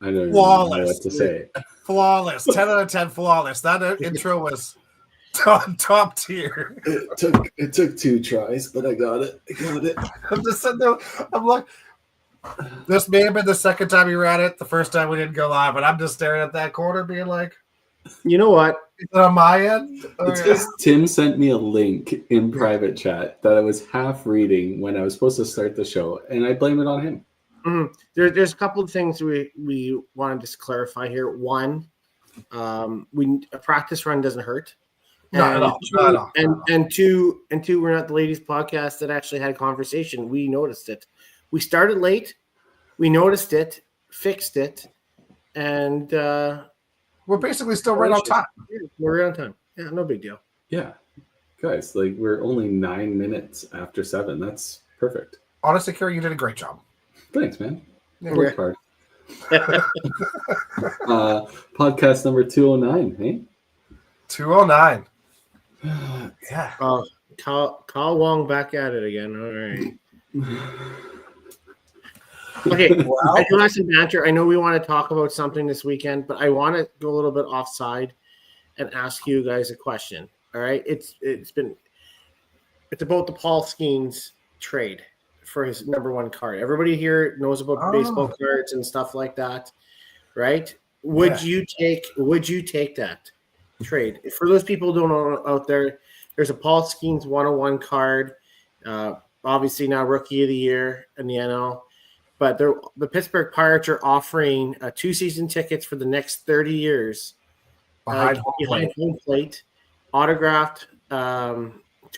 I don't even know what to say. Flawless. 10 out of 10 flawless. That intro was top tier. It took 2 tries, but I got it. I'm just sitting there. I'm like, this may have been the second time we ran it. The first time we didn't go live, but I'm just staring at that corner being like, you know what? Is it on my end? It's because Tim sent me a link in private chat that I was half reading when I was supposed to start the show, and I blame it on him. Mm-hmm. There's a couple of things we wanted to clarify here. One, a practice run doesn't hurt. Not at all. And two, we're not the ladies' podcast that actually had a conversation. We noticed it. We started late. We noticed it, fixed it, and we're basically still right on time. We're right on time. Yeah, no big deal. Yeah. Guys, like we're only 9 minutes after 7. That's perfect. Honestly, Kerry, you did a great job. Thanks, man. Yeah. I worked hard. Podcast number 209, hey? 209. Yeah. Kyle Wong back at it again. All right. Okay, well, I do have some banter. I know we want to talk about something this weekend, but I want to go a little bit offside and ask you guys a question. All right, it's about the Paul Skeens trade for his number 1 card. Everybody here knows about baseball cards and stuff like that, right? Would you take that trade? For those people who don't know out there, there's a Paul Skeens 101 card. Obviously now Rookie of the Year in the NL. But the Pittsburgh Pirates are offering 2 season tickets for the next 30 years behind home plate, autographed, 2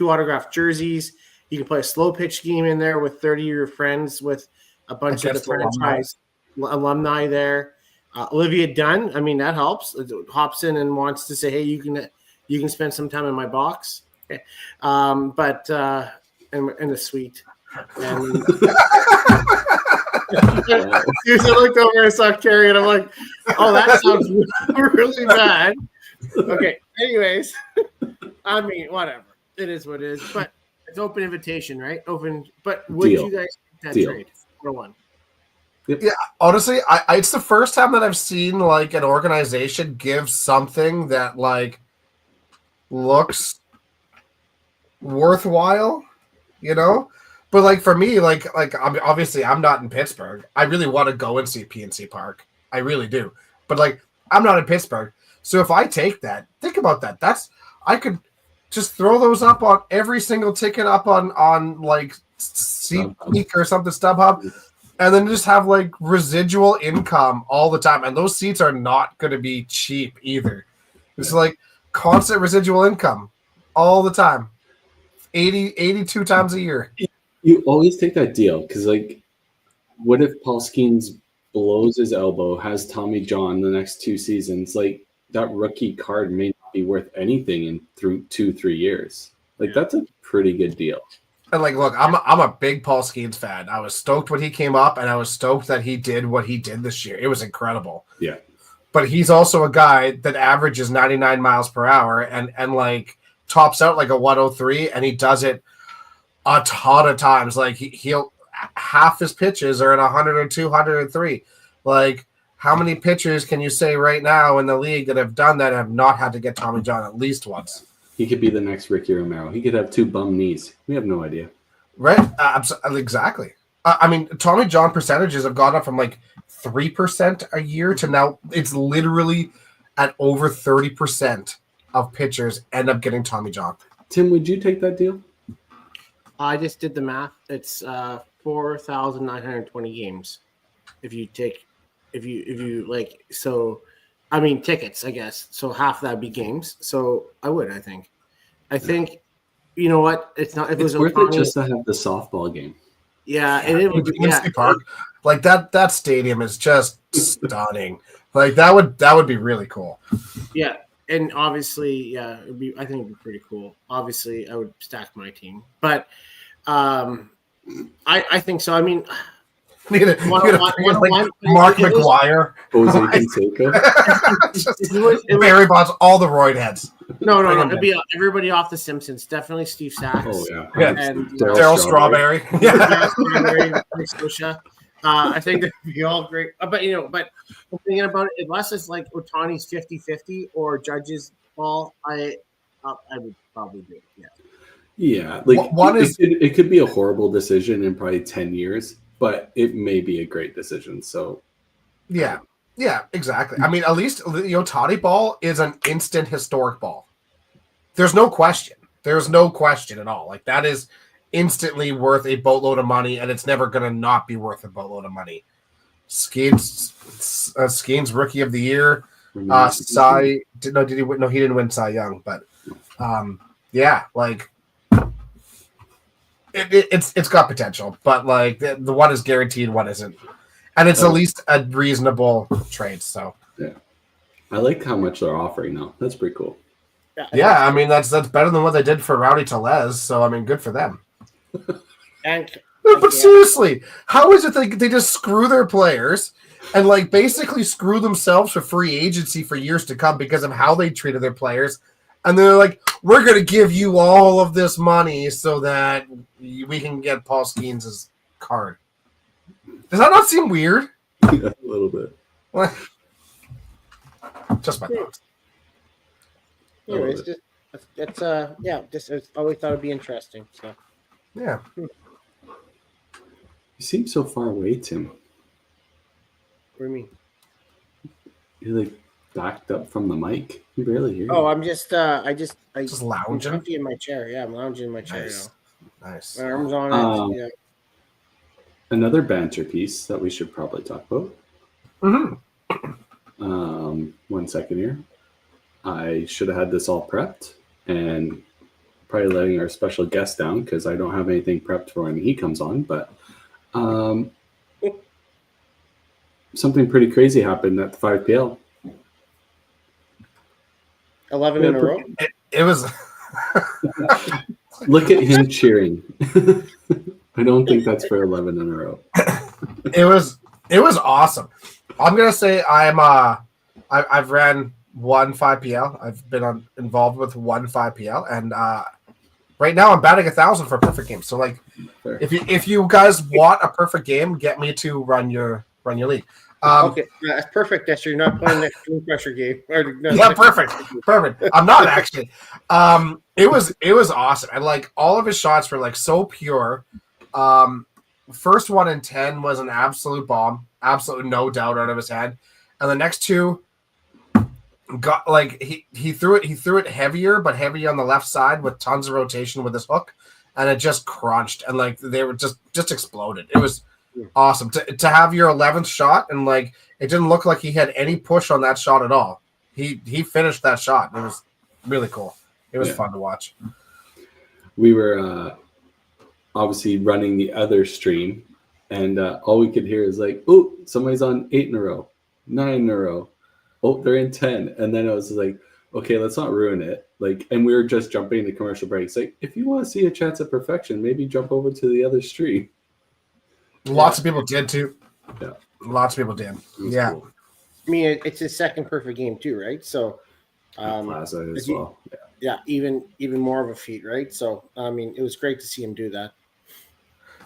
autographed jerseys. You can play a slow pitch game in there with 30 of your friends with a bunch of the franchise alumni there. Olivia Dunn, I mean, that helps. It hops in and wants to say, hey, you can spend some time in my box. Okay. But in the suite. And I looked over and saw Carrie, and I'm like, "Oh, that sounds really bad." Okay. Anyways, I mean, whatever. It is what it is. But it's open invitation, right? Open. But would you guys take that trade for 1? Yep. Yeah. Honestly, it's the first time that I've seen like an organization give something that like looks worthwhile, you know. But like for me, like I'm not in Pittsburgh. I really want to go and see PNC Park. I really do. But like I'm not in Pittsburgh. So if I take that, think about that. I could just throw those up on every single ticket up on like SeatGeek or something, StubHub, and then just have like residual income all the time. And those seats are not going to be cheap either. It's like constant residual income all the time. 82 times a year. You always take that deal because, like, what if Paul Skeens blows his elbow, has Tommy John the next 2 seasons? Like, that rookie card may not be worth anything in 2-3 years. Like, that's a pretty good deal. And, like, look, I'm a big Paul Skeens fan. I was stoked when he came up, and I was stoked that he did what he did this year. It was incredible. Yeah. But he's also a guy that averages 99 miles per hour and like, tops out like a 103, and he does it a ton of times. Like he'll half his pitches are at 102, 103. Like how many pitchers can you say right now in the league that have done that and have not had to get Tommy John at least once? He could be the next Ricky Romero. He could have 2 bum knees. We have no idea. Right? Exactly. I mean, Tommy John percentages have gone up from like 3% a year to now it's literally at over 30% of pitchers end up getting Tommy John. Tim, would you take that deal? I just did the math. It's 4,920 games. If you like, so I mean tickets, I guess. So half that'd be games. So I think, you know what? It's not. If it's it was worth it just to have the softball game. Yeah, and it would be Park. Like that stadium is just stunning. Like that would be really cool. Yeah. And obviously, I think it'd be pretty cool. Obviously, I would stack my team, but I think so. I mean, Mark McGuire, Jose Canseco, Barry Bonds, all the roid heads. No. It'd be everybody off The Simpsons. Definitely Steve Sachs. Oh yeah. And Daryl Strawberry. Yeah. Strawberry, I think that'd be all great. But I'm thinking about it, unless it's like Otani's 50-50 or Judge's ball, I would probably do it. Yeah. Yeah, like One is it could be a horrible decision in probably 10 years, but it may be a great decision. So yeah, exactly. I mean, at least the Otani ball is an instant historic ball. There's no question. There's no question at all. Like that is instantly worth a boatload of money, and it's never going to not be worth a boatload of money. Skeen's rookie of the year. Cy did he win? No, he didn't win Cy Young, but yeah, like it's got potential, but like the one is guaranteed, one isn't, and it's at least a reasonable trade. So yeah, I like how much they're offering now. That's pretty cool. Yeah, I mean that's better than what they did for Rowdy Tellez. So I mean, good for them. But seriously, how is it they just screw their players and like basically screw themselves for free agency for years to come because of how they treated their players? And they're like, we're going to give you all of this money so that we can get Paul Skeens' card. Does that not seem weird? Yeah, a little bit. What? Just my thoughts. Anyways, it's I always thought it'd be interesting. So yeah. You seem so far away, Tim. What do you mean? You're like backed up from the mic. You barely hear. Oh, I'm just just lounging. I'm comfy in my chair. Yeah, I'm lounging in my chair Nice. now. Nice. My arms on it. Yeah. Another banter piece that we should probably talk about. Mm-hmm. 1 second here. I should have had this all prepped and probably letting our special guest down because I don't have anything prepped for when he comes on. But something pretty crazy happened at the 5PL. 11 in a row. It was. Look at him cheering. I don't think that's for 11 in a row. It was awesome. I'm gonna say I've ran one 5PL. I've been involved with one 5PL, and right now I'm batting 1,000 for a perfect game. So like, Fair. if you guys want a perfect game, get me to run your league. Okay, that's perfect. That's you're not playing next Team Pressure game. Yeah, perfect. I'm not actually. It was awesome, and like all of his shots were like so pure. First one in 10 was an absolute bomb, absolute no doubt out of his head, and the next two got like he threw it heavier, but heavy on the left side with tons of rotation with his hook, and it just crunched, and like they were just exploded. It was awesome to have your 11th shot, and like it didn't look like he had any push on that shot at all. He finished that shot. It was really cool. It was fun to watch. We were obviously running the other stream, and all we could hear is like, oh, somebody's on 8 in a row, 9 in a row. Oh, they're in 10. And then I was like, okay, let's not ruin it. Like, and we were just jumping into commercial breaks. Like, if you want to see a chance at perfection, maybe jump over to the other stream. Lots of people did too. Yeah. Lots of people did. Yeah. Cool. I mean, it's his second perfect game too, right? So, Plaza as well. Yeah, even more of a feat, right? So, I mean, it was great to see him do that.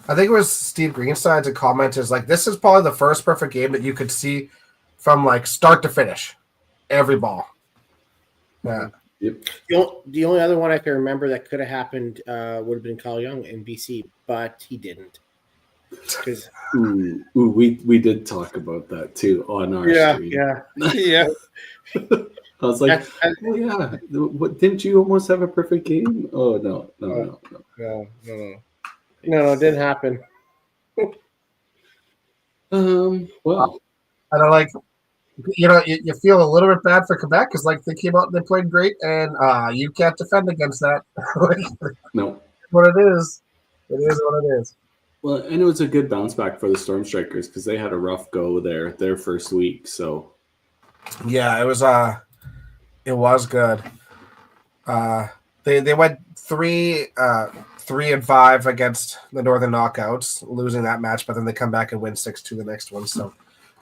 I think it was Steve Greenstein to comment is like, this is probably the first perfect game that you could see from like start to finish, every ball. Yeah. Yep. The only other one I can remember that could have happened would have been Kyle Young in BC, but he didn't. We did talk about that too on our stream. Yeah. I was like, oh yeah, what, didn't you almost have a perfect game? Oh no, it didn't happen. Well, and I like, you feel a little bit bad for Quebec because like they came out and they played great, and you can't defend against that. no, what it is. It is what it is. Well, and it was a good bounce back for the Storm Strikers because they had a rough go their first week. So yeah, it was good. They went 3-5 against the Northern Knockouts, losing that match, but then they come back and win 6-2 the next one. So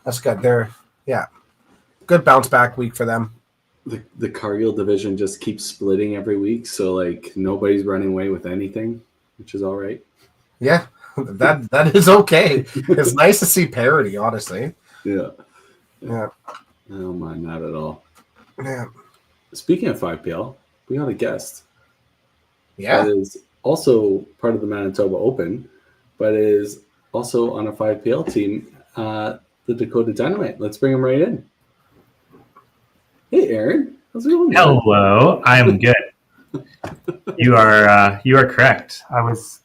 that's good. Good bounce back week for them. The Cargill division just keeps splitting every week, so like nobody's running away with anything, which is all right. Yeah, that is okay. It's nice to see parody, honestly. Yeah. Yeah. I don't mind that at all. Yeah. Speaking of 5PL, we got a guest. Yeah. That is also part of the Manitoba Open, but is also on a 5PL team, the Dakota Dynamite. Let's bring him right in. Hey, Aaron. How's it going? Hello, I'm good. You are correct. I was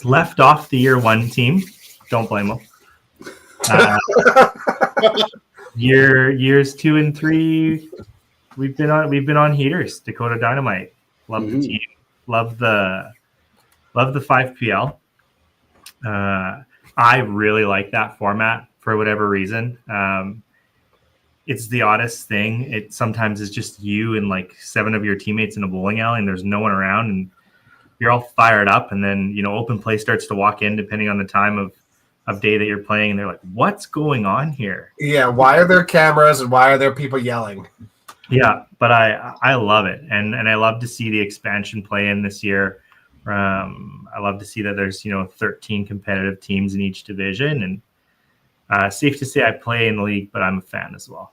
left off the year 1 team. Don't blame them. Years 2 and 3, we've been on heaters. Dakota Dynamite. Love the team. Love the 5PL. I really like that format for whatever reason. It's the oddest thing. It sometimes is just you and like 7 of your teammates in a bowling alley, and there's no one around, and you're all fired up. And then open play starts to walk in, depending on the time of day that you're playing, and they're like, "What's going on here?" Yeah. Why are there cameras and why are there people yelling? Yeah, but I love it, and I love to see the expansion play in this year. I love to see that there's 13 competitive teams in each division, and safe to say I play in the league, but I'm a fan as well.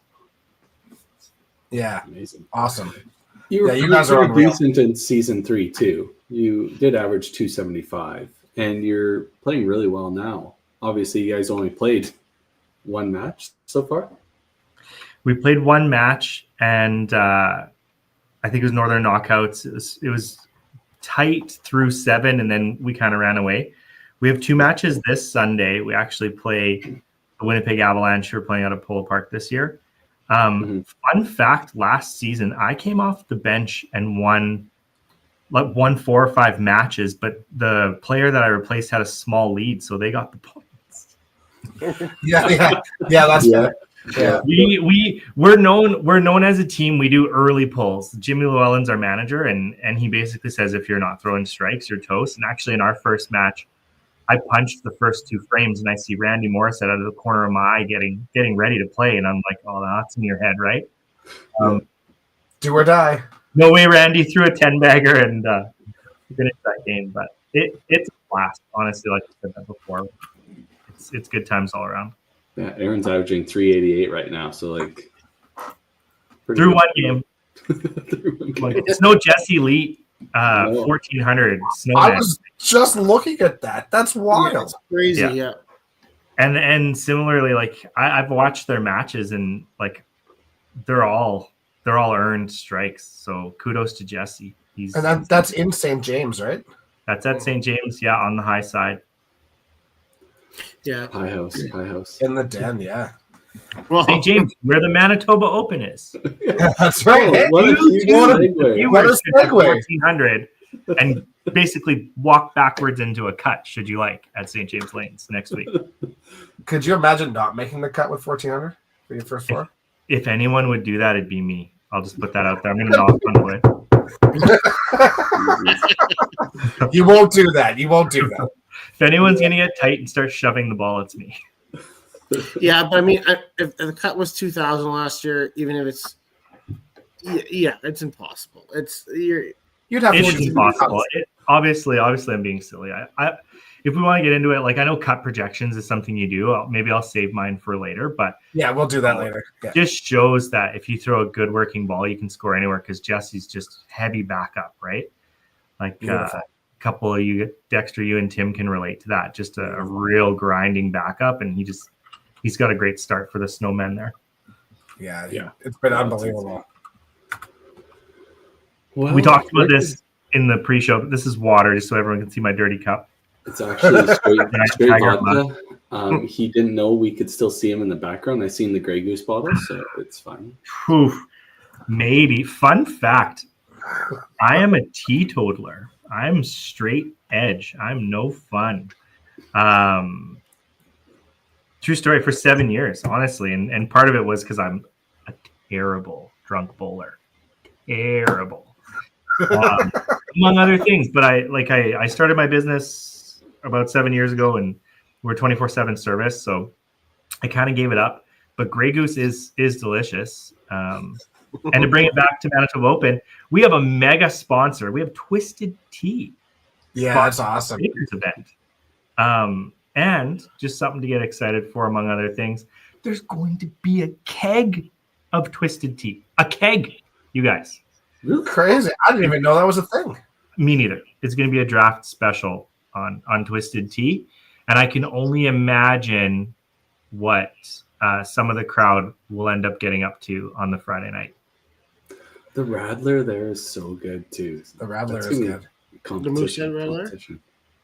Yeah. Amazing. Awesome. You guys are decent in season 3 too. You did average 275, and you're playing really well now. Obviously, you guys only played 1 match so far. We played 1 match, and I think it was Northern Knockouts. It was tight through 7, and then we kind of ran away. We have 2 matches this Sunday. We actually play the Winnipeg Avalanche, who are playing out of Polo Park this year. Fun fact, last season, I came off the bench and won 4 or 5 matches, but the player that I replaced had a small lead, so they got the points. Yeah, that's Yeah. Yeah. We're known as a team. We do early pulls. Jimmy Llewellyn's our manager, and he basically says if you're not throwing strikes, you're toast. And actually, in our first match, I punched the first 2 frames, and I see Randy Morissette out of the corner of my eye getting ready to play, and I'm like, "Oh, that's in your head, right?" Do or die. No way, Randy threw a 10-bagger and finished that game. But it's a blast, honestly. Like I said that before, it's good times all around. Yeah, Aaron's averaging 388 right now, so like through 1 game. It's no Jesse Lee 1400 Snowman. I was just looking at that. That's wild. Yeah, it's crazy. Yeah. And similarly, like I've watched their matches, and like they're all earned strikes. So kudos to Jesse. And that's in St. James, right? That's at St. James, yeah, on the high side. Yeah. High house. In the den, yeah. Well, St. James, where the Manitoba Open is. That's right. Hey, What a You What were a segue. 1400 and basically walk backwards into a cut, should you like, at St. James Lanes next week. Could you imagine not making the cut with 1400 for your first 4? If anyone would do that, it'd be me. I'll just put that out there. I'm going to knock on wood. You won't do that. If anyone's going to get tight and start shoving the ball, it's me. yeah, but I mean, if the cut was 2,000 last year, even if it's it's impossible. You'd have It's 14 impossible. cuts. Obviously, I'm being silly. If we want to get into it, like I know cut projections is something you do. Maybe I'll save mine for later, but Yeah, we'll do that later. Yeah. just shows that if you throw a good working ball, you can score anywhere, because Jesse's just heavy backup, right? Like a couple of you, Dexter, you and Tim can relate to that. Just a real grinding backup, and he's got a great start for the Snowmen there. Yeah. It's been unbelievable. Well, We talked about this in the pre-show. This is water, just so everyone can see my dirty cup. It's actually straight Tiger vodka. He didn't know we could still see him in the background. I seen the Grey Goose bottle, so it's fine. Whew. Maybe. Fun fact, I am a teetotaler. I'm straight edge. I'm no fun. True story, for 7 years, honestly. And part of it was because I'm a terrible drunk bowler. Terrible. Among other things. But I started my business about 7 years ago, and we're 24/7 service, so I kind of gave it up. But Grey Goose is delicious. And to bring it back to Manitoba Open, we have a mega sponsor. We have Twisted Tea. Yeah, that's awesome. Event. And just something to get excited for, among other things, there's going to be a keg of Twisted Tea. A keg, you guys. Really crazy. I didn't even know that was a thing. Me neither. It's going to be a draft special on Twisted Tea. And I can only imagine what some of the crowd will end up getting up to on the Friday night. The Radler there is so good too. The Radler is good. The Moosehead Radler?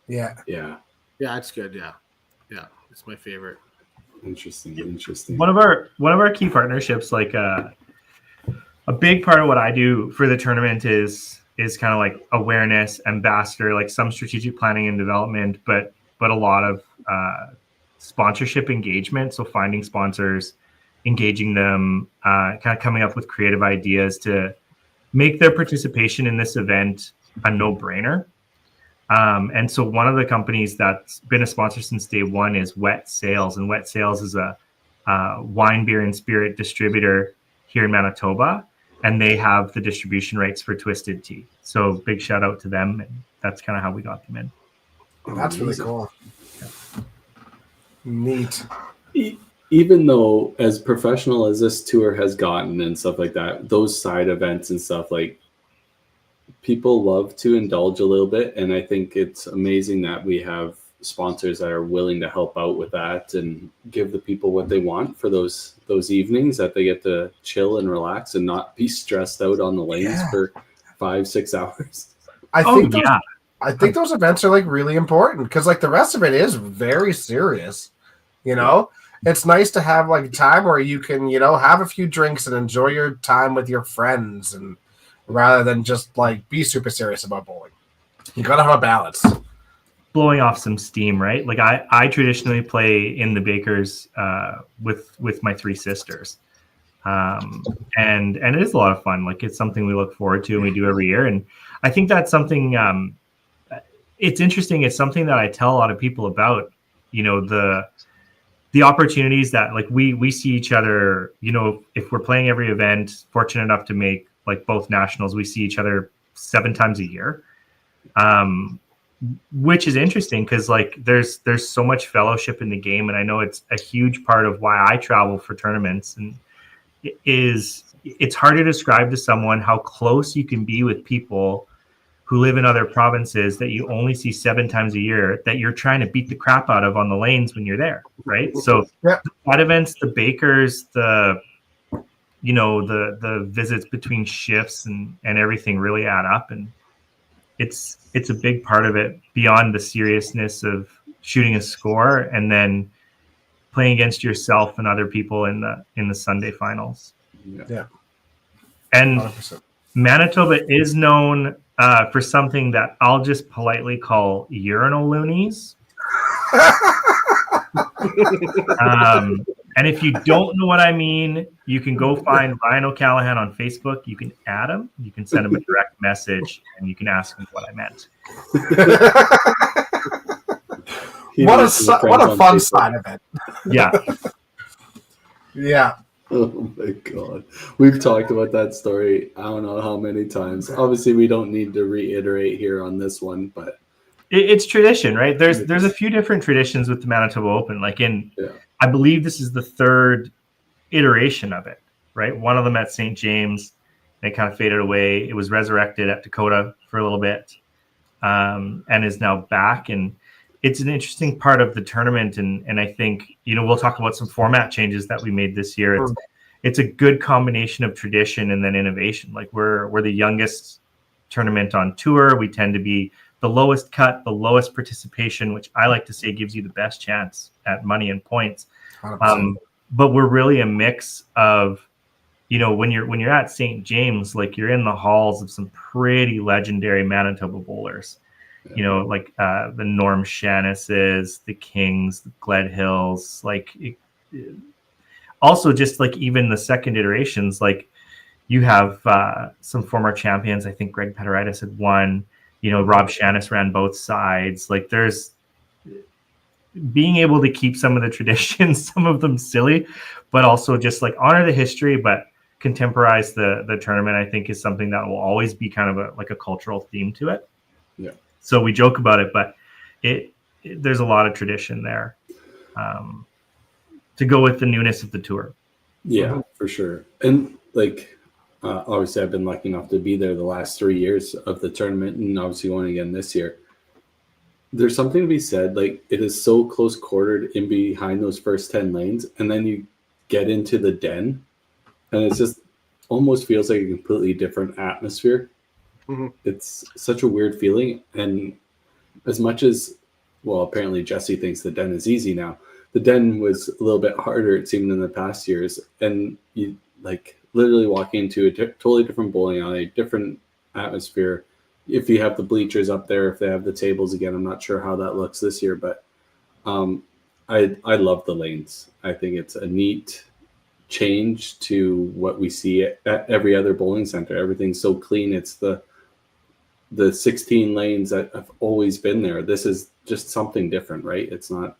Yeah. Yeah. Yeah, it's good. Yeah. Yeah. It's my favorite. Interesting. One of our key partnerships, like a big part of what I do for the tournament is kind of like awareness, ambassador, like some strategic planning and development, but a lot of sponsorship engagement. So finding sponsors, engaging them, kind of coming up with creative ideas to make their participation in this event a no-brainer. And so one of the companies that's been a sponsor since day one is Wet Sales. And Wet Sales is a wine, beer, and spirit distributor here in Manitoba. And they have the distribution rights for Twisted Tea. So big shout out to them. And that's kind of how we got them in. That's really cool. Yeah. Neat. Even though as professional as this tour has gotten and stuff like that, those side events and stuff, like, people love to indulge a little bit. And I think it's amazing that we have sponsors that are willing to help out with that and give the people what they want for those evenings, that they get to chill and relax and not be stressed out on the lanes for 5-6 hours. I think those events are like really important because like the rest of it is very serious. You know, it's nice to have like time where you can, you know, have a few drinks and enjoy your time with your friends, and rather than just like be super serious about bowling. You gotta have a balance. Blowing off some steam, right? Like I traditionally play in the Bakers with my three sisters. And it is a lot of fun. Like, it's something we look forward to and we do every year. And I think that's something it's interesting. It's something that I tell a lot of people about, you know, the opportunities that like we see each other, you know, if we're playing every event, fortunate enough to make like both nationals, we see each other 7 times a year. Which is interesting because like there's so much fellowship in the game, and I know it's a huge part of why I travel for tournaments. And it's hard to describe to someone how close you can be with people who live in other provinces that you only see 7 times a year, that you're trying to beat the crap out of on the lanes when you're there, right? So the events, the Bakers, the visits between shifts and everything really add up, and it's a big part of it beyond the seriousness of shooting a score and then playing against yourself and other people in the Sunday finals. Yeah. And 100%. Manitoba is known for something that I'll just politely call urinal loonies. And if you don't know what I mean, you can go find Ryan O'Callaghan on Facebook. You can add him. You can send him a direct message, and you can ask him what I meant. What a fun side of it. Yeah. Yeah. Oh my God. We've talked about that story I don't know how many times. Obviously, we don't need to reiterate here on this one, but it's tradition, right? There's a few different traditions with the Manitoba Open. Like I believe this is the 3rd iteration of it, right? One of them at St. James, and it kind of faded away. It was resurrected at Dakota for a little bit, and is now back. And it's an interesting part of the tournament. And I think, you know, we'll talk about some format changes that we made this year. It's a good combination of tradition and then innovation. Like we're the youngest tournament on tour. We tend to be the lowest cut, the lowest participation, which I like to say gives you the best chance at money and points. But we're really a mix of, you know, when you're at St. James, like you're in the halls of some pretty legendary Manitoba bowlers, you know, like the Norm Shanises, the Kings, the Gled Hills, also just like even the second iterations, like you have some former champions. I think Greg Peteritis had won. You know, Rob Shanis ran both sides. Like there's being able to keep some of the traditions, some of them silly, but also just like honor the history, but contemporize the tournament, I think is something that will always be kind of a cultural theme to it. Yeah. So we joke about it, but there's a lot of tradition there to go with the newness of the tour. Yeah, for sure. And like, obviously, I've been lucky enough to be there the last 3 years of the tournament, and obviously going again this year. There's something to be said. Like, it is so close quartered in behind those first 10 lanes, and then you get into the den, and it's just almost feels like a completely different atmosphere. Mm-hmm. It's such a weird feeling, and as much as, well, apparently Jesse thinks the den is easy now. The den was a little bit harder, it seemed, in the past years. And you like literally walking into a totally different bowling alley, different atmosphere. If you have the bleachers up there, if they have the tables again, I'm not sure how that looks this year, but I love the lanes. I think it's a neat change to what we see at every other bowling center. Everything's so clean. It's the 16 lanes that have always been there. This is just something different, right? It's not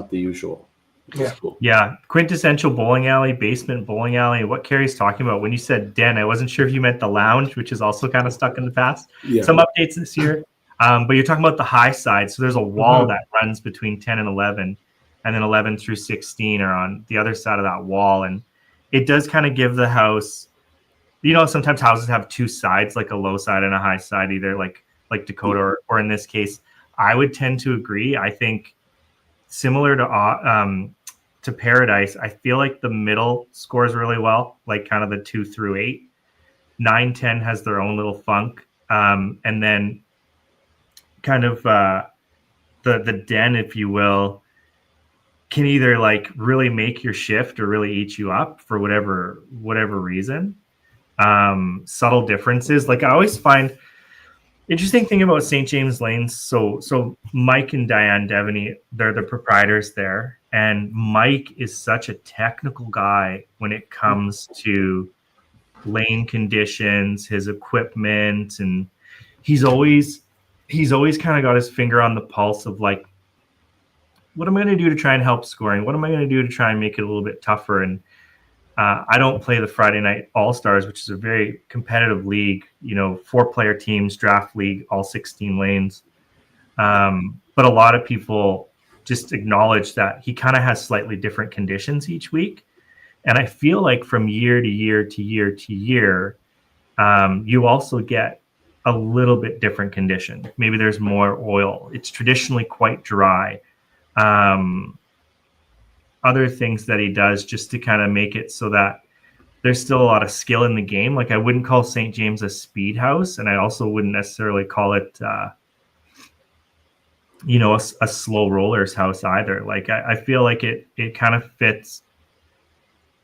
the usual. Yeah. Cool. Yeah, quintessential bowling alley, basement bowling alley. What Carrie's talking about when you said den, I wasn't sure if you meant the lounge, which is also kind of stuck in the past. Yeah. Some updates this year, but you're talking about the high side. So there's a wall that runs between 10 and 11, and then 11 through 16 are on the other side of that wall, and it does kind of give the house. Sometimes houses have two sides, like a low side and a high side, either like Dakota or in this case, I would tend to agree. I think similar to Paradise, I feel like the middle scores really well, like kind of the 2 through 8. 9, 10 has their own little funk, and then kind of the den, if you will, can either like really make your shift or really eat you up for whatever reason. Subtle differences. Like I always find interesting thing about St. James Lanes. So Mike and Diane Devaney, they're the proprietors there, and Mike is such a technical guy when it comes to lane conditions, his equipment, and he's always kind of got his finger on the pulse of like, what am I going to do to try and help scoring? What am I going to do to try and make it a little bit tougher? And I don't play the Friday Night All-Stars, which is a very competitive league, 4-player teams, draft league, all 16 lanes. But a lot of people just acknowledge that he kind of has slightly different conditions each week. And I feel like from year to year to year to year, you also get a little bit different condition. Maybe there's more oil. It's traditionally quite dry. Other things that he does just to kind of make it so that there's still a lot of skill in the game. Like I wouldn't call St. James a speed house, and I also wouldn't necessarily call it, a slow rollers house either. Like I feel like it kind of fits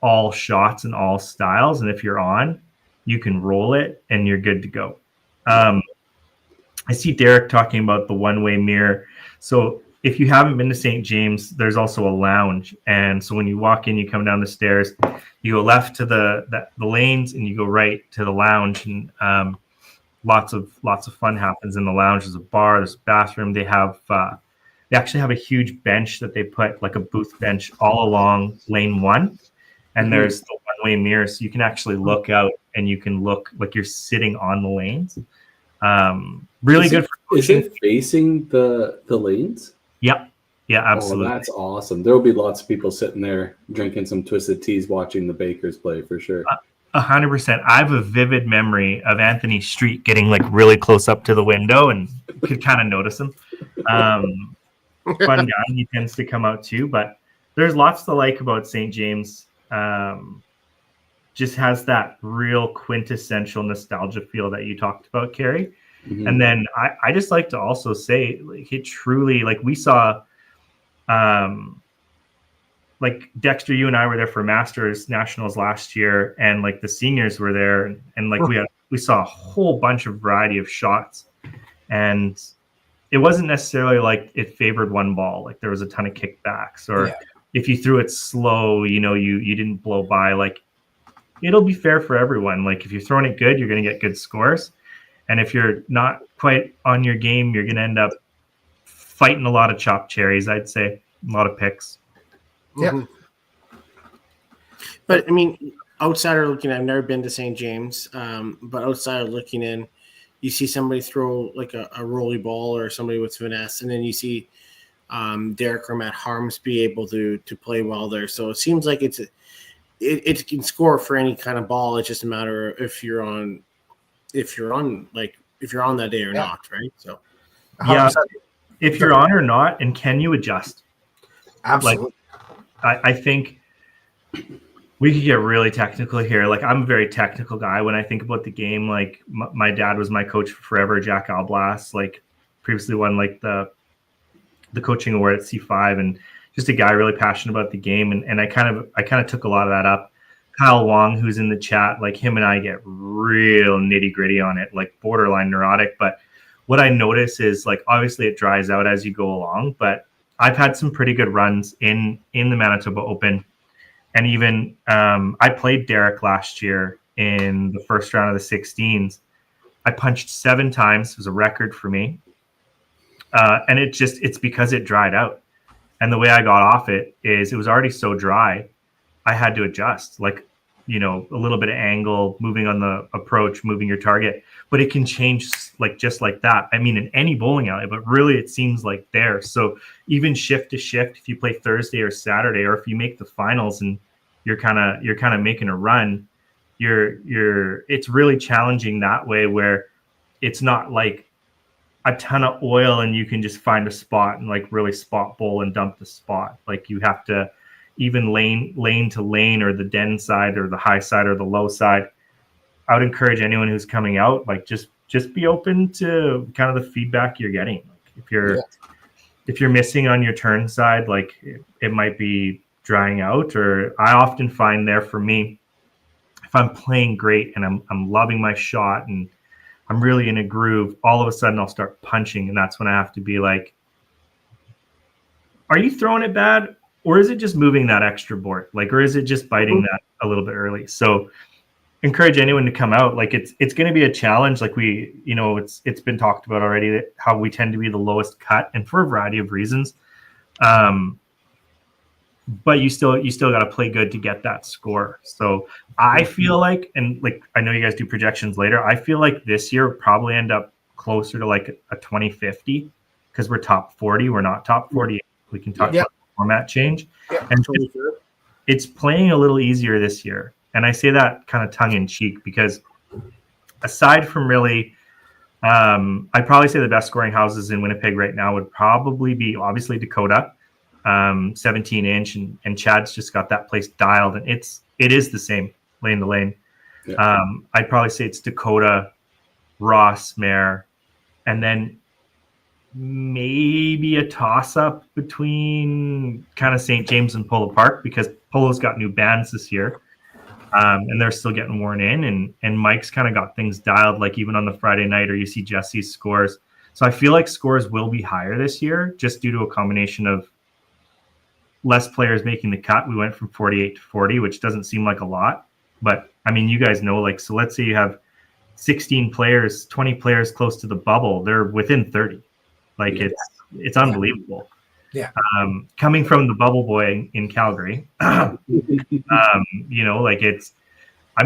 all shots and all styles, and if you're on, you can roll it and you're good to go. I see Derek talking about the one-way mirror. So if you haven't been to St. James, there's also a lounge. And so when you walk in, you come down the stairs, you go left to the lanes, and you go right to the lounge. And lots of fun happens in the lounge. There's a bar, there's a bathroom. They actually have a huge bench that they put, like a booth bench, all along lane 1. And there's the one-way mirror, so you can actually look out and you can look like you're sitting on the lanes. Really good. Is it facing the lanes? Yep. Yeah, absolutely. Oh, that's awesome. There will be lots of people sitting there drinking some twisted teas, watching the Bakers play for sure. 100%. I have a vivid memory of Anthony Street getting like really close up to the window, and you could kind of notice him. Fun guy. He tends to come out too, but there's lots to like about St. James. Just has that real quintessential nostalgia feel that you talked about, Carrie. Mm-hmm. And then I just like to also say, like, it truly, like we saw, like Dexter, you and I were there for Masters Nationals last year, and like the seniors were there, and like we saw a whole bunch of variety of shots, and it wasn't necessarily like it favored one ball. Like there was a ton of kickbacks, or if you threw it slow, you didn't blow by. Like it'll be fair for everyone. Like if you're throwing it good, you're going to get good scores. And if you're not quite on your game, you're going to end up fighting a lot of chopped cherries, I'd say. A lot of picks. Yeah. Mm-hmm. But, I mean, outsider looking in, I've never been to St. James, but outsider looking in, you see somebody throw like a rolly ball or somebody with finesse, and then you see Derek or Matt Harmsby able to play well there. So it seems like it can score for any kind of ball. It's just a matter of if you're on that day or not, right? So yeah, 100%. if you're on or not, and can you adjust? Absolutely. Like, I think we could get really technical here. Like, I'm a very technical guy when I think about the game. Like, my dad was my coach forever, Jack Alblas. Like, previously won like the coaching award at C5, and just a guy really passionate about the game. And I kind of took a lot of that up. Kyle Wong, who's in the chat, like him and I get real nitty gritty on it, like borderline neurotic. But what I notice is, like, obviously it dries out as you go along, but I've had some pretty good runs in the Manitoba Open. And even I played Derek last year in the first round of the 16s. I punched 7 times. It was a record for me. And it's because it dried out. And the way I got off it is it was already so dry, I had to adjust, like, a little bit of angle, moving on the approach, moving your target. But it can change like just like that. I mean, in any bowling alley, but really it seems like there. So even shift to shift, if you play Thursday or Saturday, or if you make the finals and you're kind of making a run, it's really challenging that way, where it's not like a ton of oil and you can just find a spot and like really spot bowl and dump the spot. Like, you have to even lane to lane, or the den side or the high side or the low side. I would encourage anyone who's coming out, like, just be open to kind of the feedback you're getting. Like, if you're missing on your turn side, like it might be drying out. Or I often find there for me, if I'm playing great and I'm loving my shot and I'm really in a groove, all of a sudden I'll start punching, and that's when I have to be like, are you throwing it bad? Or is it just moving that extra board? Like, or is it just biting that a little bit early? So encourage anyone to come out. Like, it's going to be a challenge. Like, it's been talked about already, that how we tend to be the lowest cut, and for a variety of reasons. But you still got to play good to get that score. So I feel like, and like, I know you guys do projections later, I feel like this year we'll probably end up closer to like a 20-50, because we're top 40. We're not top 40. We can talk about format change. And it's playing a little easier this year. And I say that kind of tongue in cheek, because aside from really, I'd probably say the best scoring houses in Winnipeg right now would probably be obviously Dakota, 17-inch, and Chad's just got that place dialed, and it is the same lane to lane. Yeah. I'd probably say it's Dakota, Ross, Mare, and then maybe a toss-up between kind of St. James and Polo Park, because Polo's got new bands this year, and they're still getting worn in, and Mike's kind of got things dialed, like even on the Friday night, or you see Jesse's scores. So I feel like scores will be higher this year, just due to a combination of less players making the cut. We went from 48 to 40, which doesn't seem like a lot, but I mean, you guys know, like, so let's say you have 16 players, 20 players close to the bubble, they're within 30. Like, it's unbelievable. Yeah. Coming from the bubble boy in Calgary, like, I'm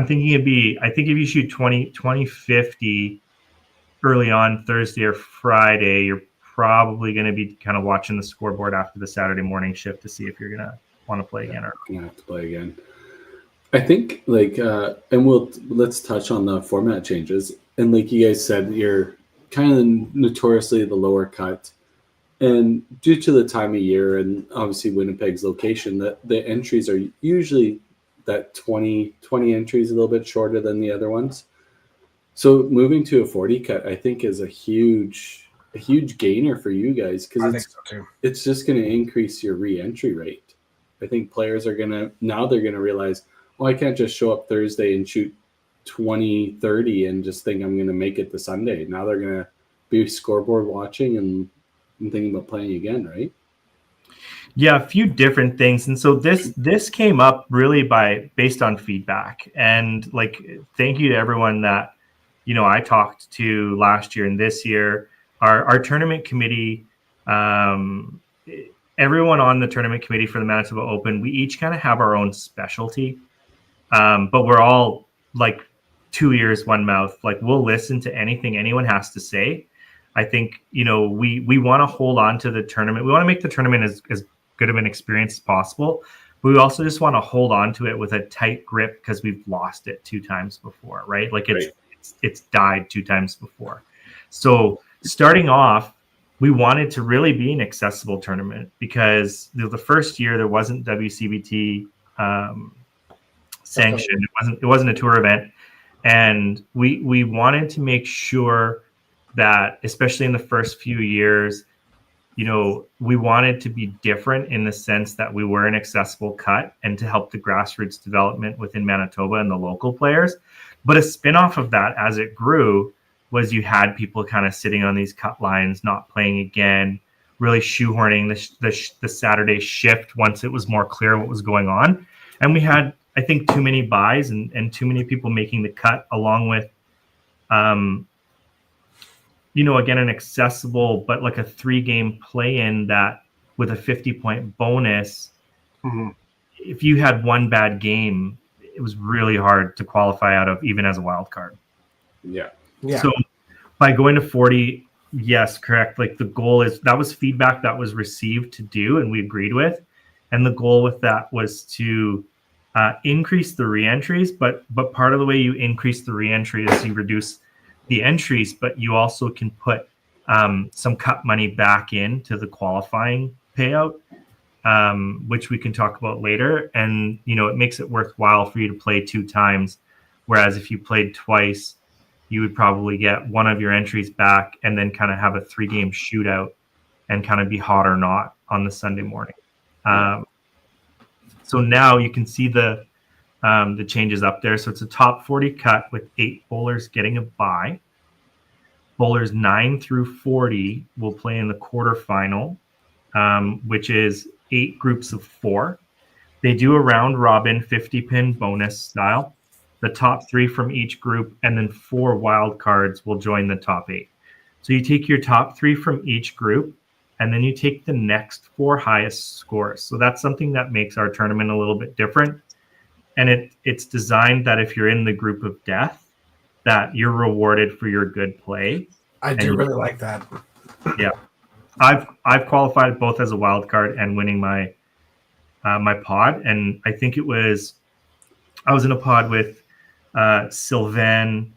thinking I think if you shoot 20-50 early on Thursday or Friday, you're probably going to be kind of watching the scoreboard after the Saturday morning shift to see if you're going to want to play again or going to have to play again. I think, like, and let's touch on the format changes. And like you guys said, you're kind of notoriously the lower cut, and due to the time of year and obviously Winnipeg's location, the entries are usually that 20 entries, a little bit shorter than the other ones. So moving to a 40 cut, I think, is a huge gainer for you guys, because it's just going to increase your re-entry rate. I think players are going to realize, well, I can't just show up Thursday and shoot 20-30 and just think I'm going to make it to Sunday. Now they're going to be scoreboard watching and thinking about playing again, right? Yeah, a few different things. And so this came up really based on feedback. And like, thank you to everyone that, I talked to last year and this year. Our tournament committee, everyone on the tournament committee for the Manitoba Open, we each kind of have our own specialty. But we're all like 2 ears, one mouth. Like, we'll listen to anything anyone has to say. I think, we want to hold on to the tournament. We want to make the tournament as good of an experience as possible. But we also just want to hold on to it with a tight grip because we've lost it 2 times before, right? Like it's died 2 times before. So starting off, we wanted to really be an accessible tournament because the first year there wasn't WCBT sanctioned. It wasn't a tour event, and we wanted to make sure that, especially in the first few years, we wanted to be different in the sense that we were an accessible cut and to help the grassroots development within Manitoba and the local players. But a spinoff of that as it grew was you had people kind of sitting on these cut lines, not playing again, really shoehorning the Saturday shift once it was more clear what was going on. And we had, I think, too many buys and too many people making the cut, along with, again, an accessible, but like a 3-game play-in that with a 50-point bonus, if you had one bad game, it was really hard to qualify out of, even as a wild card. Yeah. So by going to 40, yes, correct. Like the goal is, that was feedback that was received to do and we agreed with. And the goal with that was to increase the reentries, but part of the way you increase the reentry is you reduce the entries, but you also can put some cut money back into the qualifying payout, which we can talk about later. And, it makes it worthwhile for you to play 2 times. Whereas if you played twice, you would probably get one of your entries back and then kind of have a 3-game shootout and kind of be hot or not on the Sunday morning. So now you can see the changes up there. So it's a top 40 cut with 8 bowlers getting a bye. Bowlers 9 through 40 will play in the quarterfinal, which is 8 groups of 4. They do a round robin 50-pin bonus style. The top 3 from each group and then 4 wild cards will join the top 8. So you take your top 3 from each group and then you take the next 4 highest scores. So that's something that makes our tournament a little bit different. And it's designed that if you're in the group of death, that you're rewarded for your good play. I do really like that. Yeah. I've qualified both as a wild card and winning my my pod. And I think I was in a pod with Sylvain,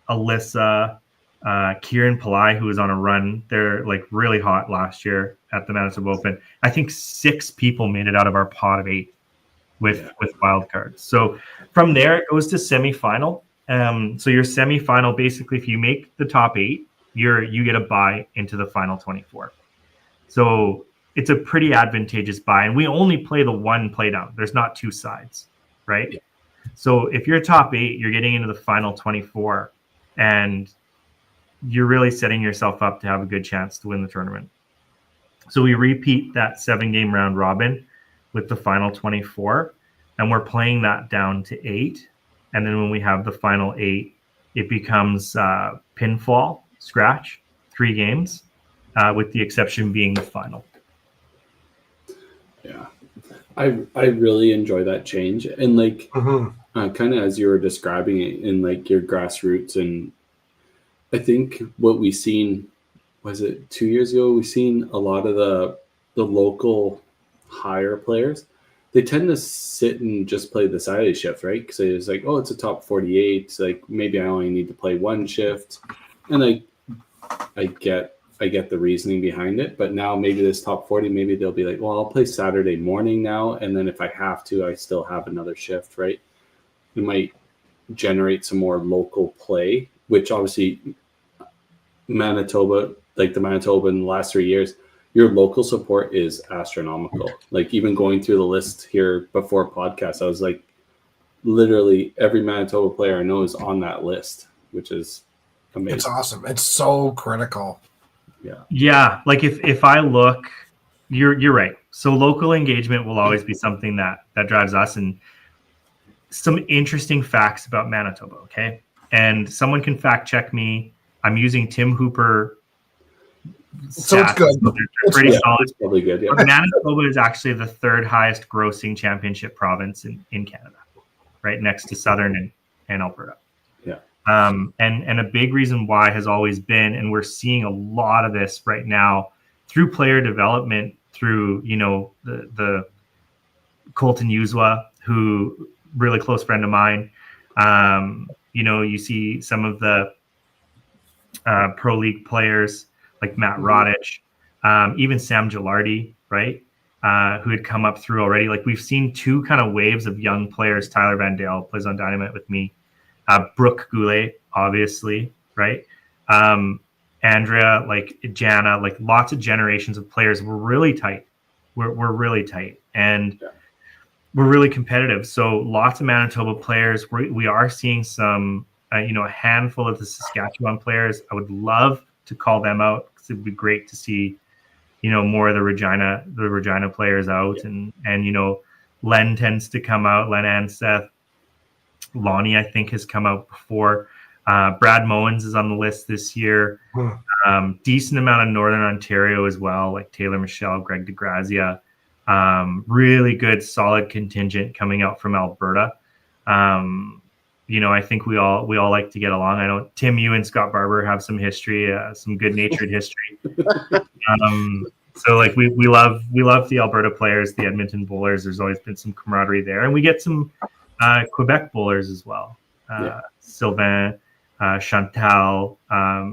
Alyssa, Kieran Pillai, who was on a run. They're like really hot last year at the Manitoba Open. I think 6 people made it out of our pot of 8 with wild cards. So from there it goes to semifinal. So your semifinal, basically, if you make the top 8, you get a bye into the final 24. So it's a pretty advantageous bye, and we only play the 1 play down. There's not 2 sides, right? Yeah. So if you're top 8, you're getting into the final 24, and you're really setting yourself up to have a good chance to win the tournament. So we repeat that 7-game round robin with the final 24, and we're playing that down to 8. And then when we have the final 8, it becomes pinfall, scratch, 3 games, with the exception being the final. Yeah, I really enjoy that change. And like kind of as you were describing it in like your grassroots, and I think what we seen, was it 2 years ago, we seen a lot of the local higher players. They tend to sit and just play the Saturday shift, right? Because it's like, oh, it's a top 48. It's like maybe I only need to play 1 shift, and I get the reasoning behind it. But now maybe this top 40, maybe they'll be like, well, I'll play Saturday morning now, and then if I have to, I still have another shift, right? It might generate some more local play, which obviously Manitoba, like the Manitoba in the last 3 years, your local support is astronomical. Like even going through the list here before podcast, I was like, literally every Manitoba player I know is on that list, which is amazing. It's awesome. It's so critical. Yeah. Like if I look, you're right. So local engagement will always be something that drives us. And some interesting facts about Manitoba. Okay. And someone can fact check me. I'm using Tim Hooper. So it's good. So they're pretty solid. It's probably good. Yeah. Manitoba is actually the 3rd highest grossing championship province in Canada, right next to Southern and Alberta. Yeah. And a big reason why has always been, and we're seeing a lot of this right now through player development, through, you know, the Colton Yuzwa, who really close friend of mine. You know, you see some of the pro league players like Matt Rodich, even Sam Gilardi, right? Who had come up through already. Like we've seen two kind of waves of young players. Tyler Van Dale plays on Dynamite with me. Brooke Goulet, obviously, right? Andrea, like Jana, like lots of generations of players. We're really tight. We're really tight. And we're really competitive. So lots of Manitoba players. We are seeing some, you know, a handful of the Saskatchewan players. I would love to call them out because it'd be great to see, you know, more of the Regina players out. And you know, Len tends to come out. Len and Seth. Lonnie, I think, has come out before. Brad Mowens is on the list this year. Decent amount of Northern Ontario as well, like Taylor Michelle, Greg DeGrazia. Really good, solid contingent coming out from Alberta. You know, I think we all like to get along. I know Tim, you and Scott Barber have some history, some good-natured history. So like we love the Alberta players, the Edmonton Bowlers. There's always been some camaraderie there, and we get some Quebec bowlers as well. Sylvain, Chantal,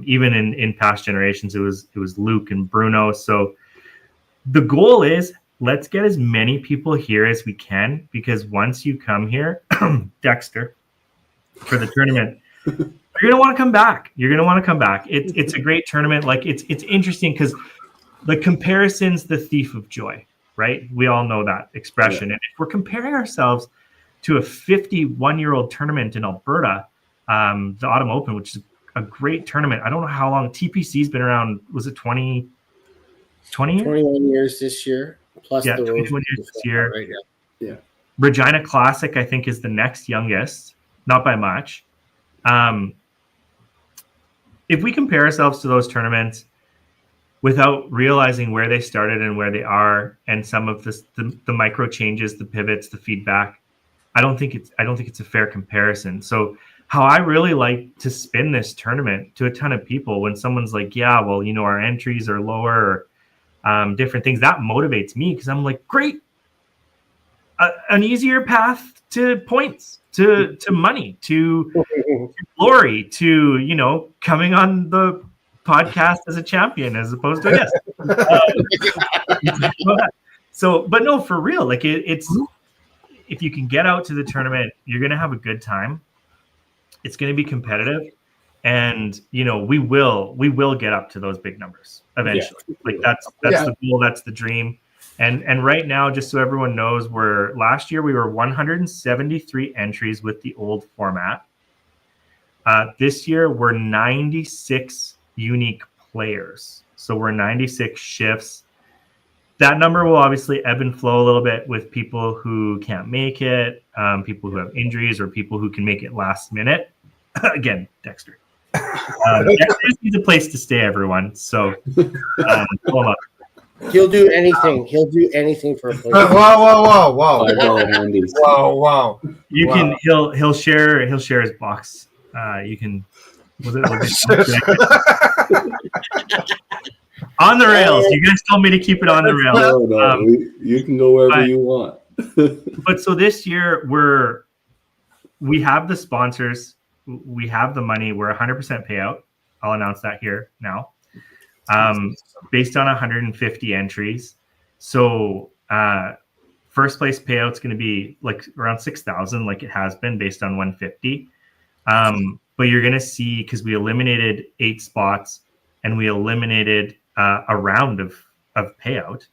even in past generations, it was Luke and Bruno. So the goal is, let's get as many people here as we can, because once you come here, Dexter, for the tournament, you're gonna want to come back. It's a great tournament. Like it's interesting because the comparison's the thief of joy, right? We all know that expression. And if we're comparing ourselves to a 51-year-old tournament in Alberta, the Autumn Open, which is a great tournament. I don't know how long TPC's been around. Was it 20 years? 21 years this year. Plus the 21 years this year. Right, yeah. Regina Classic, I think, is the next youngest, not by much. If we compare ourselves to those tournaments without realizing where they started and where they are, and some of the micro changes, the pivots, the feedback, I don't think it's a fair comparison. So how I really like to spin this tournament to a ton of people, when someone's like, yeah, well, you know, our entries are lower, or different things, that motivates me, because I'm like, great, an easier path to points, to money, to glory, to, you know, coming on the podcast as a champion as opposed to a guest. So, but no, for real, like it's, if you can get out to the tournament, you're going to have a good time. It's going to be competitive, and you know, we will get up to those big numbers eventually. Like that's the goal, that's the dream. And right now, just so everyone knows, last year we were 173 entries with the old format. This year we're 96 unique players. So we're 96 shifts. That number will obviously ebb and flow a little bit with people who can't make it, people who have injuries, or people who can make it last minute. Again, Dexter. Dexter needs a place to stay, everyone. So hold on. He'll do anything. He'll do anything for a place. Whoa. $5 handies. Whoa. You can. He'll share his box. You can. On the rails. You guys told me to keep it on the rails. No, you can go wherever you want. But so this year we have the sponsors, we have the money. We're 100% payout. I'll announce that here now. Based on 150 entries. So first place payout's going to be like around 6,000, like it has been, based on 150. But you're going to see, because we eliminated 8 spots and we eliminated a round of payout,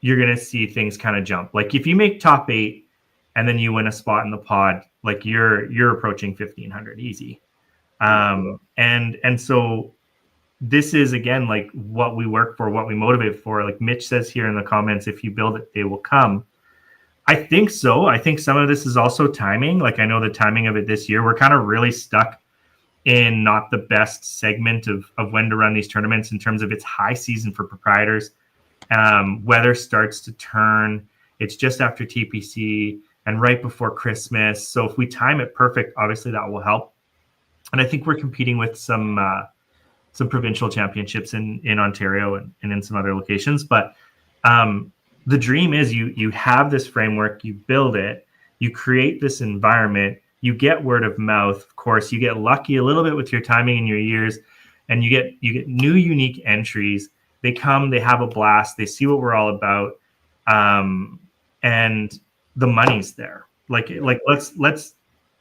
you're going to see things kind of jump. Like if you make top 8 and then you win a spot in the pod, like you're approaching 1,500 easy. And so this is, again, like what we work for, what we motivate for. Like Mitch says here in the comments, if you build it, they will come. I think so. I think some of this is also timing. Like I know the timing of it this year, we're kind of really stuck in not the best segment of when to run these tournaments in terms of it's high season for proprietors. Weather starts to turn. It's just after TPC and right before Christmas. So if we time it perfect, obviously that will help. And I think we're competing with some provincial championships in Ontario and in some other locations. But the dream is you have this framework, you build it, you create this environment, you get word of mouth. Of course, you get lucky a little bit with your timing and your years, and you get new unique entries. They come, they have a blast, they see what we're all about, and the money's there. Like let's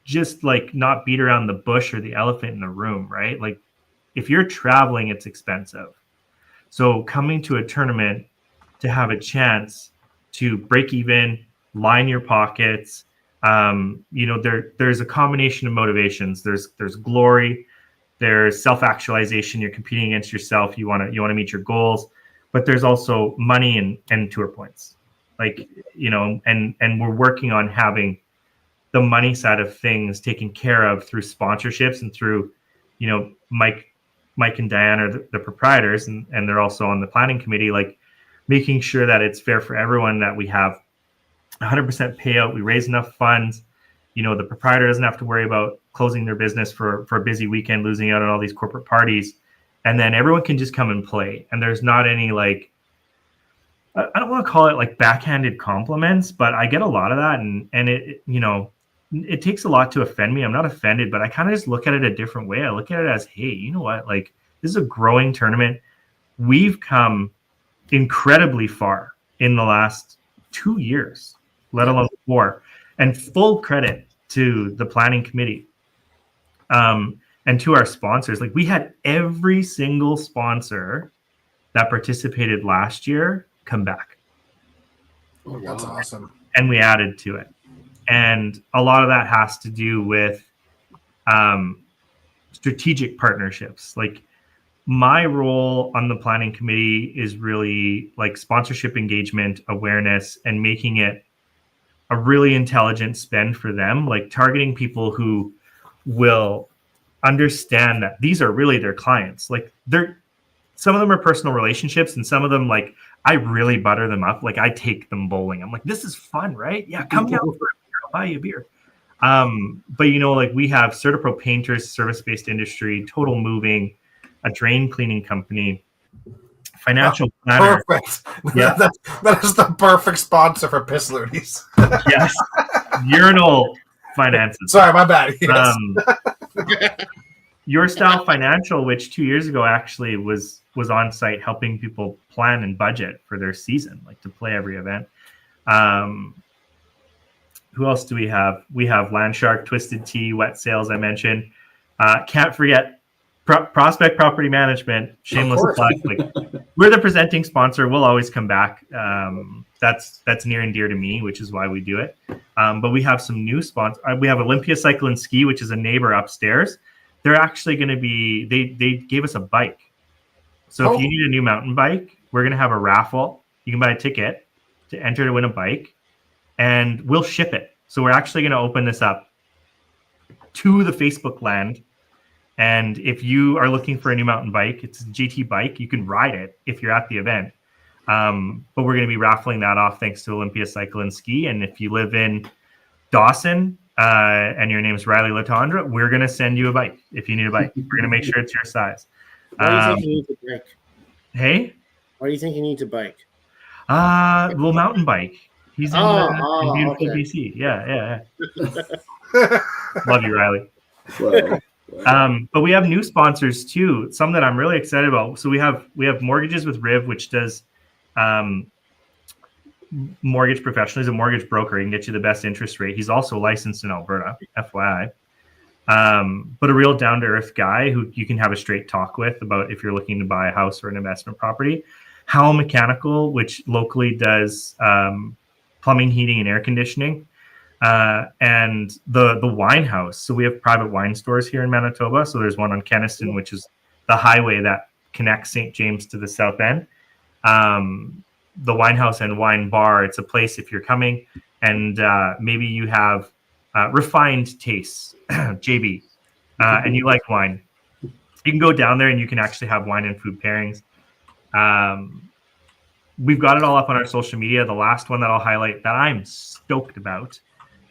just like not beat around the bush or the elephant in the room, right? Like if you're traveling, it's expensive. So coming to a tournament to have a chance to break even, line your pockets, there's a combination of motivations. There's glory, there's self-actualization. You're competing against yourself. You want to meet your goals, but there's also money and tour points. Like, and we're working on having the money side of things taken care of through sponsorships and through, Mike and Diane are the proprietors, and they're also on the planning committee, like making sure that it's fair for everyone, that we have 100% payout. We raise enough funds. The proprietor doesn't have to worry about closing their business for a busy weekend, losing out on all these corporate parties. And then everyone can just come and play. And there's not any I don't want to call it like backhanded compliments, but I get a lot of that. And it takes a lot to offend me. I'm not offended, but I kind of just look at it a different way. I look at it as, hey, you know what? Like, this is a growing tournament. We've come incredibly far in the last 2 years, let alone 4. And full credit to the planning committee and to our sponsors. Like, we had every single sponsor that participated last year come back. Oh, that's awesome. And we added to it. And a lot of that has to do with strategic partnerships. Like, my role on the planning committee is really like sponsorship engagement, awareness, and making it a really intelligent spend for them, like targeting people who will understand that these are really their clients. Like, some of them are personal relationships, and some of them, like, I really butter them up. Like, I take them bowling. I'm like, this is fun, right? Yeah, come down for a beer. I'll buy you a beer. But like, we have CertaPro painters, service-based industry, Total Moving, a drain cleaning company, financial planner. Perfect. Yeah, that is the perfect sponsor for Piss Loonies. Yes, urinal finances. Sorry, my bad. Yes. Your Style Financial, which 2 years ago actually was on site helping people plan and budget for their season, like to play every event. Who else do we have? We have Landshark, Twisted Tea, Wet Sales, I mentioned. Can't forget Prospect Property Management, shameless plug. Like, we're the presenting sponsor. We'll always come back. That's near and dear to me, which is why we do it. But we have some new sponsors. We have Olympia Cycle and Ski, which is a neighbor upstairs. They're actually going to be, they gave us a bike. So if you need a new mountain bike, we're going to have a raffle. You can buy a ticket to enter to win a bike, and we'll ship it. So we're actually going to open this up to the Facebook land. And if you are looking for a new mountain bike, it's a GT bike. You can ride it if you're at the event. But we're going to be raffling that off thanks to Olympia Cycle and Ski. And if you live in Dawson and your name is Riley Latondra, we're going to send you a bike if you need a bike. We're going to make sure it's your size. Why do you think you need a bike? Hey? Why do you think you need a bike? Well, mountain bike. He's in beautiful BC. Yeah. Love you, Riley. Well, but we have new sponsors too, some that I'm really excited about. So we have Mortgages with Riv, which does mortgage professional. He's a mortgage broker. He can get you the best interest rate. He's also licensed in Alberta, FYI. But a real down-to-earth guy who you can have a straight talk with about if you're looking to buy a house or an investment property. Howell Mechanical, which locally does plumbing, heating, and air conditioning. And the wine house. So we have private wine stores here in Manitoba. So there's one on Kenniston, which is the highway that connects St. James to the south end. The Wine House and Wine Bar. It's a place if you're coming and maybe you have refined tastes, JB, and you like wine. You can go down there and you can actually have wine and food pairings. We've got it all up on our social media. The last one that I'll highlight that I'm stoked about,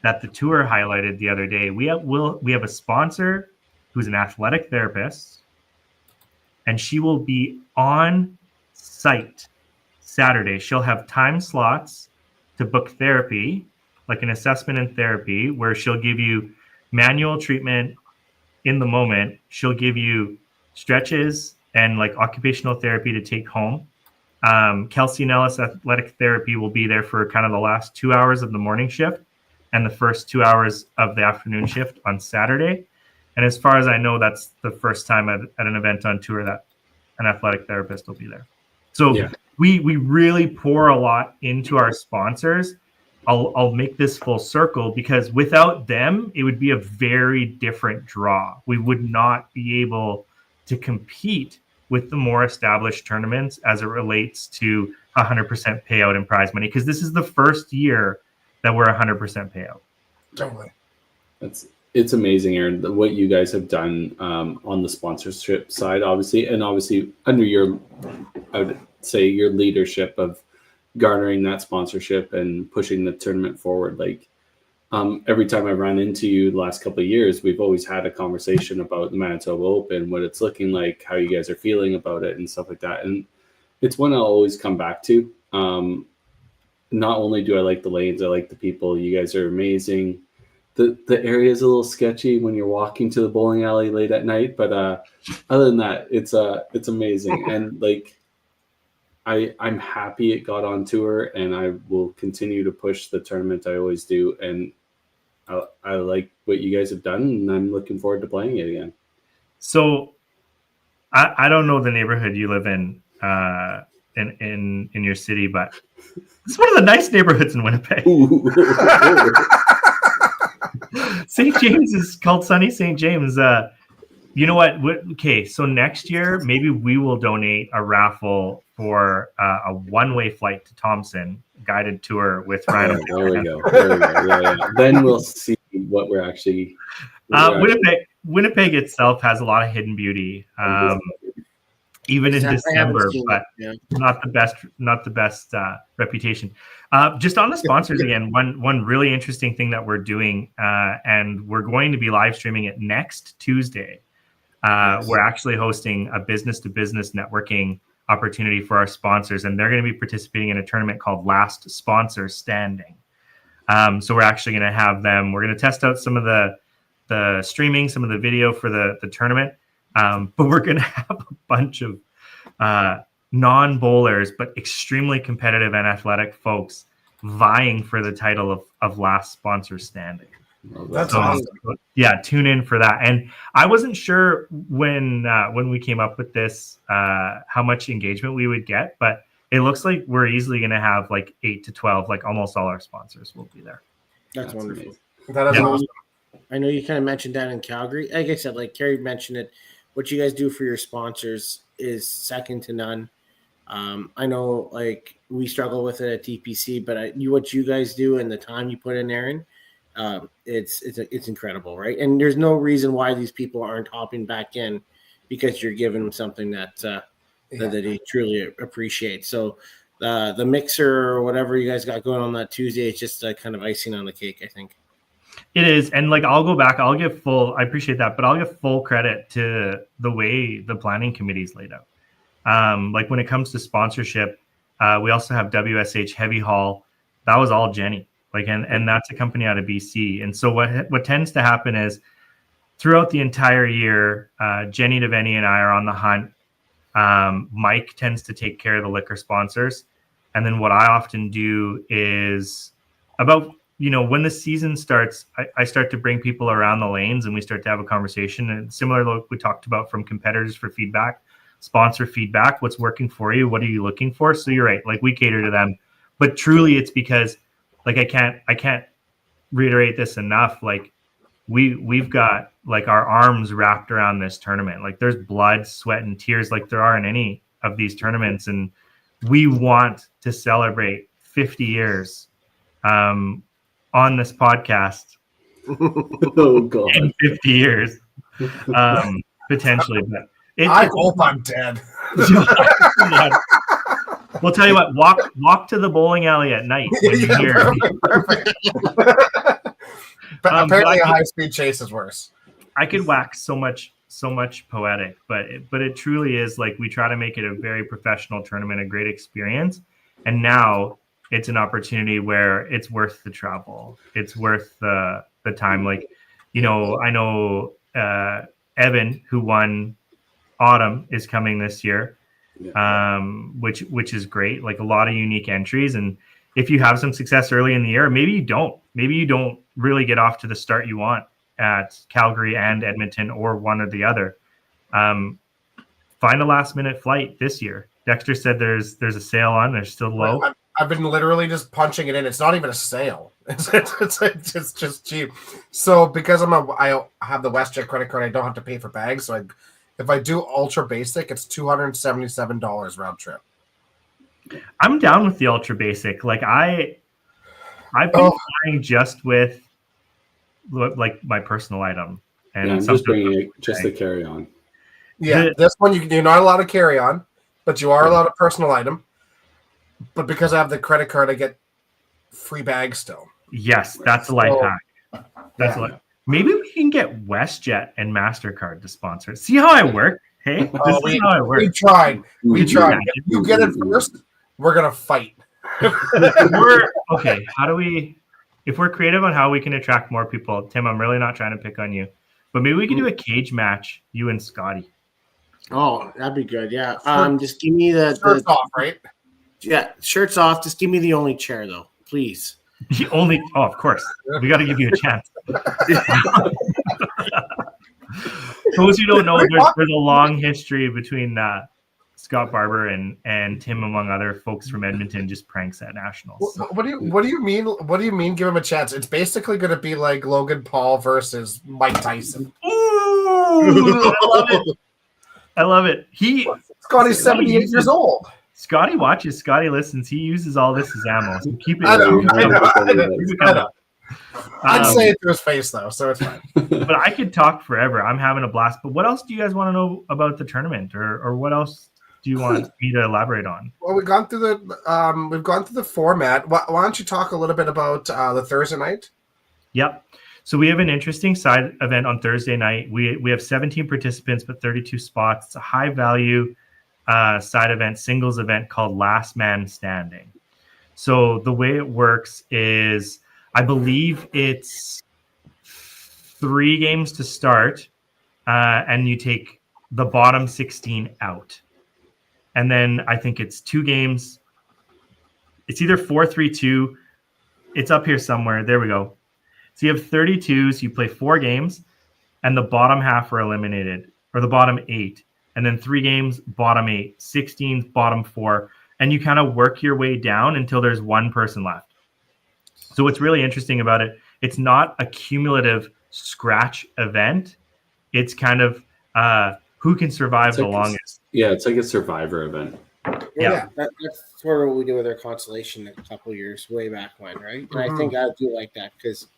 that the tour highlighted the other day. We have a sponsor who's an athletic therapist, and she will be on site Saturday. She'll have time slots to book therapy, like an assessment and therapy, where she'll give you manual treatment in the moment. She'll give you stretches and like occupational therapy to take home. Kelsey Nellis Athletic Therapy will be there for kind of the last 2 hours of the morning shift and the first 2 hours of the afternoon shift on Saturday. And as far as I know, that's the first time at an event on tour that an athletic therapist will be there. So we really pour a lot into our sponsors. I'll make this full circle because without them, it would be a very different draw. We would not be able to compete with the more established tournaments as it relates to 100% payout in prize money, because this is the first year that we're 100% payout. Totally. It's amazing, Aaron, what you guys have done on the sponsorship side, obviously under your, I would say, your leadership of garnering that sponsorship and pushing the tournament forward. Like every time I run into you the last couple of years, we've always had a conversation about the Manitoba Open, what it's looking like, how you guys are feeling about it and stuff like that. And it's one I'll always come back to. Not only do I like the lanes, I like the people. You guys are amazing. The area is a little sketchy when you're walking to the bowling alley late at night, but other than that, it's amazing. And like, I'm happy it got on tour, and I will continue to push the tournament. I always do, and I like what you guys have done, and I'm looking forward to playing it again. So, I don't know the neighborhood you live in your city, but it's one of the nice neighborhoods in Winnipeg. St. James is called Sunny St. James. You know what? Okay, so next year maybe we will donate a raffle for a one-way flight to Thompson, guided tour with Ryan. There we go. Yeah. Then we'll see what we're actually. Winnipeg itself has a lot of hidden beauty, even in December, but not the best reputation. Just on the sponsors again, one really interesting thing that we're doing, and we're going to be live streaming it next Tuesday. We're actually hosting a business-to-business networking opportunity for our sponsors, and they're going to be participating in a tournament called Last Sponsor Standing. So we're actually going to have them. We're going to test out some of the streaming, some of the video for the tournament, but we're going to have a bunch of non-bowlers, but extremely competitive and athletic folks vying for the title of Last Sponsor Standing. That's awesome. Yeah, tune in for that. And I wasn't sure when we came up with this how much engagement we would get, but it looks like we're easily going to have like 8 to 12, like almost all our sponsors will be there. That's wonderful. Amazing. That is awesome. I know you kind of mentioned that in Calgary. Like I said, like Carrie mentioned it, what you guys do for your sponsors is second to none. I know like we struggle with it at TPC, but what you guys do and the time you put in, Aaron, it's incredible, right? And there's no reason why these people aren't hopping back in, because you're giving them something that they truly appreciate. So the mixer or whatever you guys got going on that Tuesday, it's just kind of icing on the cake, I think. It is. And like, I'll go back, I appreciate that, but I'll give full credit to the way the planning committee is laid out. Like when it comes to sponsorship, we also have WSH Heavy Haul. That was all Jenny. Like, and that's a company out of BC. And so what tends to happen is throughout the entire year, Jenny DeVenny and I are on the hunt. Mike tends to take care of the liquor sponsors. And then what I often do is about, when the season starts, I start to bring people around the lanes and we start to have a conversation. And similar to what we talked about from competitors for feedback, sponsor feedback, what's working for you? What are you looking for? So you're right. Like we cater to them, but truly it's because like, I can't reiterate this enough. Like we've got like our arms wrapped around this tournament. Like there's blood, sweat, and tears like there are in any of these tournaments. And we want to celebrate 50 years on this podcast. Oh God. In 50 years, potentially. But I hope I'm dead. We'll tell you what, walk to the bowling alley at night when you're here. Perfect. But apparently a high-speed chase is worse. I could wax so much poetic, but it truly is like we try to make it a very professional tournament, a great experience. And now it's an opportunity where it's worth the travel. It's worth the time. Like, I know Evan, who won Autumn, is coming this year, which is great. Like a lot of unique entries. And if you have some success early in the year, maybe you don't really get off to the start you want at Calgary and Edmonton, or one or the other. Find a last minute flight this year. Dexter said there's a sale on. They're still low. I've been literally just punching it in. It's not even a sale. It's just cheap. So because I have the WestJet credit card, I don't have to pay for bags. So if I do ultra basic, it's $277 round trip. I'm down with the ultra basic. Like I've been flying just with like my personal item, and I'm just bringing it just to carry on. Yeah, this one you're not allowed to carry on, but you are allowed a personal item. But because I have the credit card, I get free bags still. Yes, that's a life hack. Maybe we can get WestJet and MasterCard to sponsor. See how I work? Hey, this is how I work. We tried. If you get it first, we're gonna fight. Okay. How do we? If we're creative on how we can attract more people, Tim, I'm really not trying to pick on you, but maybe we can do a cage match, you and Scotty. Oh, that'd be good. Yeah. Just give me the shirts off, right? Yeah, shirts off. Just give me the only chair, though, please. The only? Oh, of course. We got to give you a chance. Those who don't know, there's a long history between Scott Barber and Tim, among other folks from Edmonton, just pranks at nationals. What do you mean? What do you mean? Give him a chance. It's basically going to be like Logan Paul versus Mike Tyson. Ooh, I love it. Scotty's 78 years old. Scotty watches. Scotty listens. He uses all this as ammo. So keep it. I know. I'd say it to his face though, so it's fine. But I could talk forever. I'm having a blast. But what else do you guys want to know about the tournament, or what else do you want me to elaborate on? Well, we've gone through the format. Why don't you talk a little bit about the Thursday night? Yep. So we have an interesting side event on Thursday night. We have 17 participants, but 32 spots. It's a high value side event, singles event called Last Man Standing. So the way it works is, I believe it's 3 games to start, and you take the bottom 16 out. And then I think it's 2 games. It's either 4-3-2. It's up here somewhere. There we go. So you have 32. So you play 4 games, and the bottom half are eliminated, or the bottom 8. And then 3 games, bottom 8, 16, bottom 4. And you kind of work your way down until there's 1 person left. So what's really interesting about it, it's not a cumulative scratch event. It's kind of who can survive the longest. Yeah, it's like a survivor event. Yeah. That's sort of what we did with our constellation a couple years way back when, right? And I think I do like that because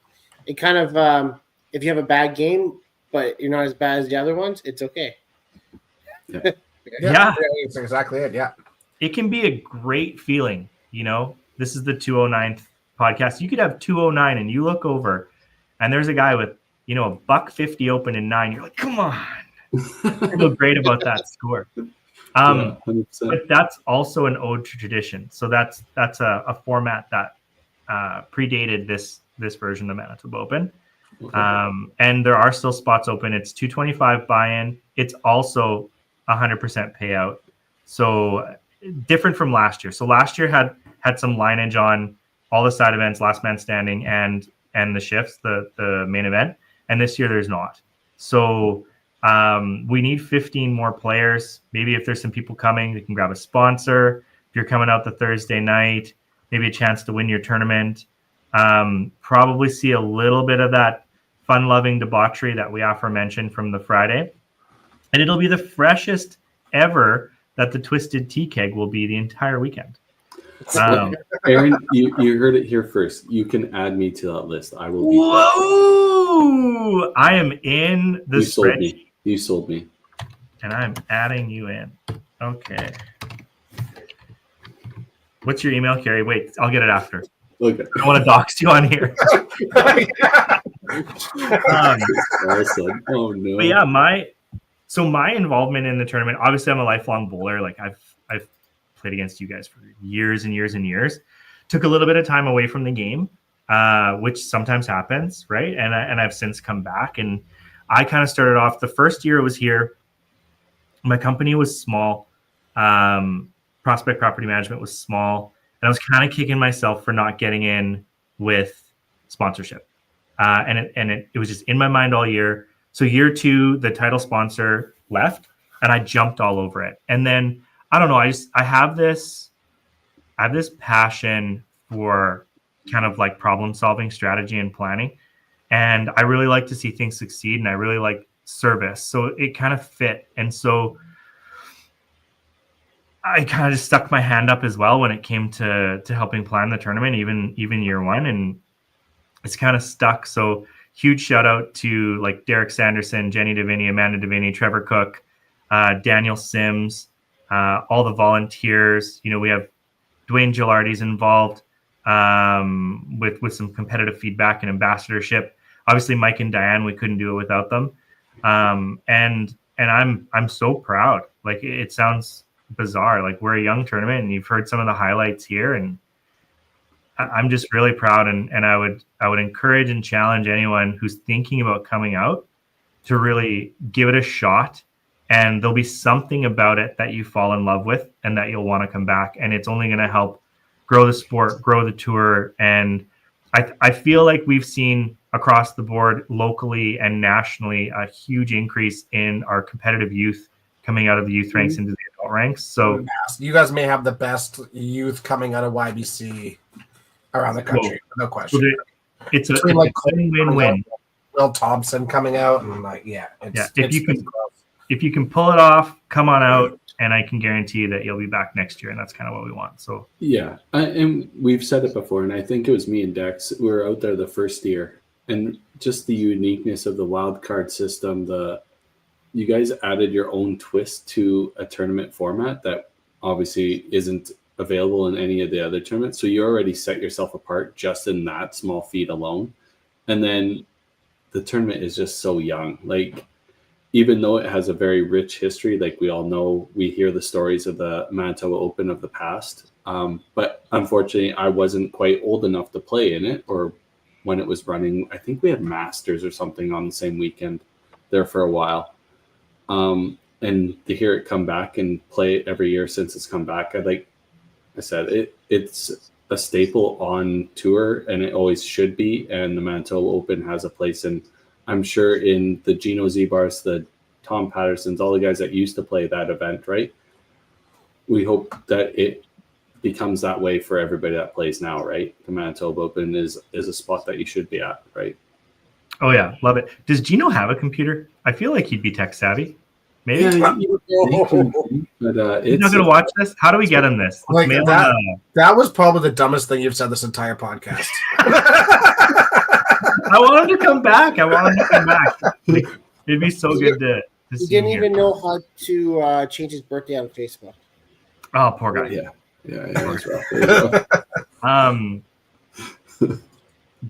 it kind of, if you have a bad game, but you're not as bad as the other ones, it's okay. Yeah, that's exactly it. Yeah, it can be a great feeling. This is the 209th podcast. You could have 209 and you look over and there's a guy with a $150 open in 9. You're like, come on. I feel great about that score. But that's also an ode to tradition. So that's a format that predated this version of the Manitoba Open. Okay. And there are still spots open. It's $225 buy-in. It's also 100% payout. So different from last year. So last year had some lineage on all the side events, Last Man Standing, and the shifts, the main event. And this year there's not. So we need 15 more players. Maybe if there's some people coming, they can grab a sponsor. If you're coming out the Thursday night, maybe a chance to win your tournament. Probably see a little bit of that fun-loving debauchery that we aforementioned from the Friday. And it'll be the freshest ever that the Twisted Tea Keg will be the entire weekend. Aaron, you heard it here first. You can add me to that list. I will be. Whoa! I am in the spreadsheet. You sold me. And I'm adding you in. Okay. What's your email, Carrie? Wait, I'll get it after. Okay. I don't want to dox you on here. Awesome. Oh no. But yeah, my involvement in the tournament, obviously I'm a lifelong bowler. Like I've played against you guys for years and years and years. Took a little bit of time away from the game, which sometimes happens, right? And I've since come back, and I kind of started off the first year it was here. My company was small. Prospect Property Management was small, and I was kind of kicking myself for not getting in with sponsorship. And it was just in my mind all year. So year 2, the title sponsor left, and I jumped all over it. And then I don't know, I have this passion for kind of like problem solving, strategy, and planning, and I really like to see things succeed, and I really like service. So it kind of fit, and so I kind of just stuck my hand up as well when it came to helping plan the tournament, even year 1, and it's kind of stuck. So huge shout out to like Derek Sanderson, Jenny Deviney, Amanda Deviney, Trevor Cook, Daniel Sims, all the volunteers. You know, we have Dwayne Gilardi's involved with some competitive feedback and ambassadorship. Obviously, Mike and Diane, we couldn't do it without them. And I'm so proud. Like, it sounds bizarre. Like, we're a young tournament, and you've heard some of the highlights here, and I'm just really proud, and I would encourage and challenge anyone who's thinking about coming out to really give it a shot, and there'll be something about it that you fall in love with and that you'll want to come back, and it's only going to help grow the sport, grow the tour. And I feel like we've seen across the board, locally and nationally, a huge increase in our competitive youth coming out of the youth ranks into the adult ranks. So you guys may have the best youth coming out of YBC around the country, no question. It's a win-win. Will Thompson coming out, and if you can pull it off, come on out, and I can guarantee you that you'll be back next year, and that's kind of what we want. So yeah, and we've said it before, and I think it was me and Dex. We were out there the first year, and just the uniqueness of the wild card system. You guys added your own twist to a tournament format that obviously isn't available in any of the other tournaments. So you already set yourself apart just in that small feat alone. And then the tournament is just so young. Like, even though it has a very rich history, like we all know, we hear the stories of the Manitoba Open of the past. But unfortunately, I wasn't quite old enough to play in it, or when it was running. I think we had Masters or something on the same weekend there for a while. And to hear it come back and play it every year since it's come back, like I said, it's a staple on tour, and it always should be. And the Manitoba Open has a place, and I'm sure in the Gino Zbars, the Tom Pattersons, all the guys that used to play that event, right? We hope that it becomes that way for everybody that plays now, right? The Manitoba Open is a spot that you should be at, right? Oh yeah, love it. Does Gino have a computer? I feel like he'd be tech savvy. Maybe. Yeah, but he's not going to watch this. How do we get him this? Like that was probably the dumbest thing you've said this entire podcast. I want him to come back. It'd be so good to he didn't even know how to change his birthday on Facebook. Oh, poor guy. Yeah, it was rough.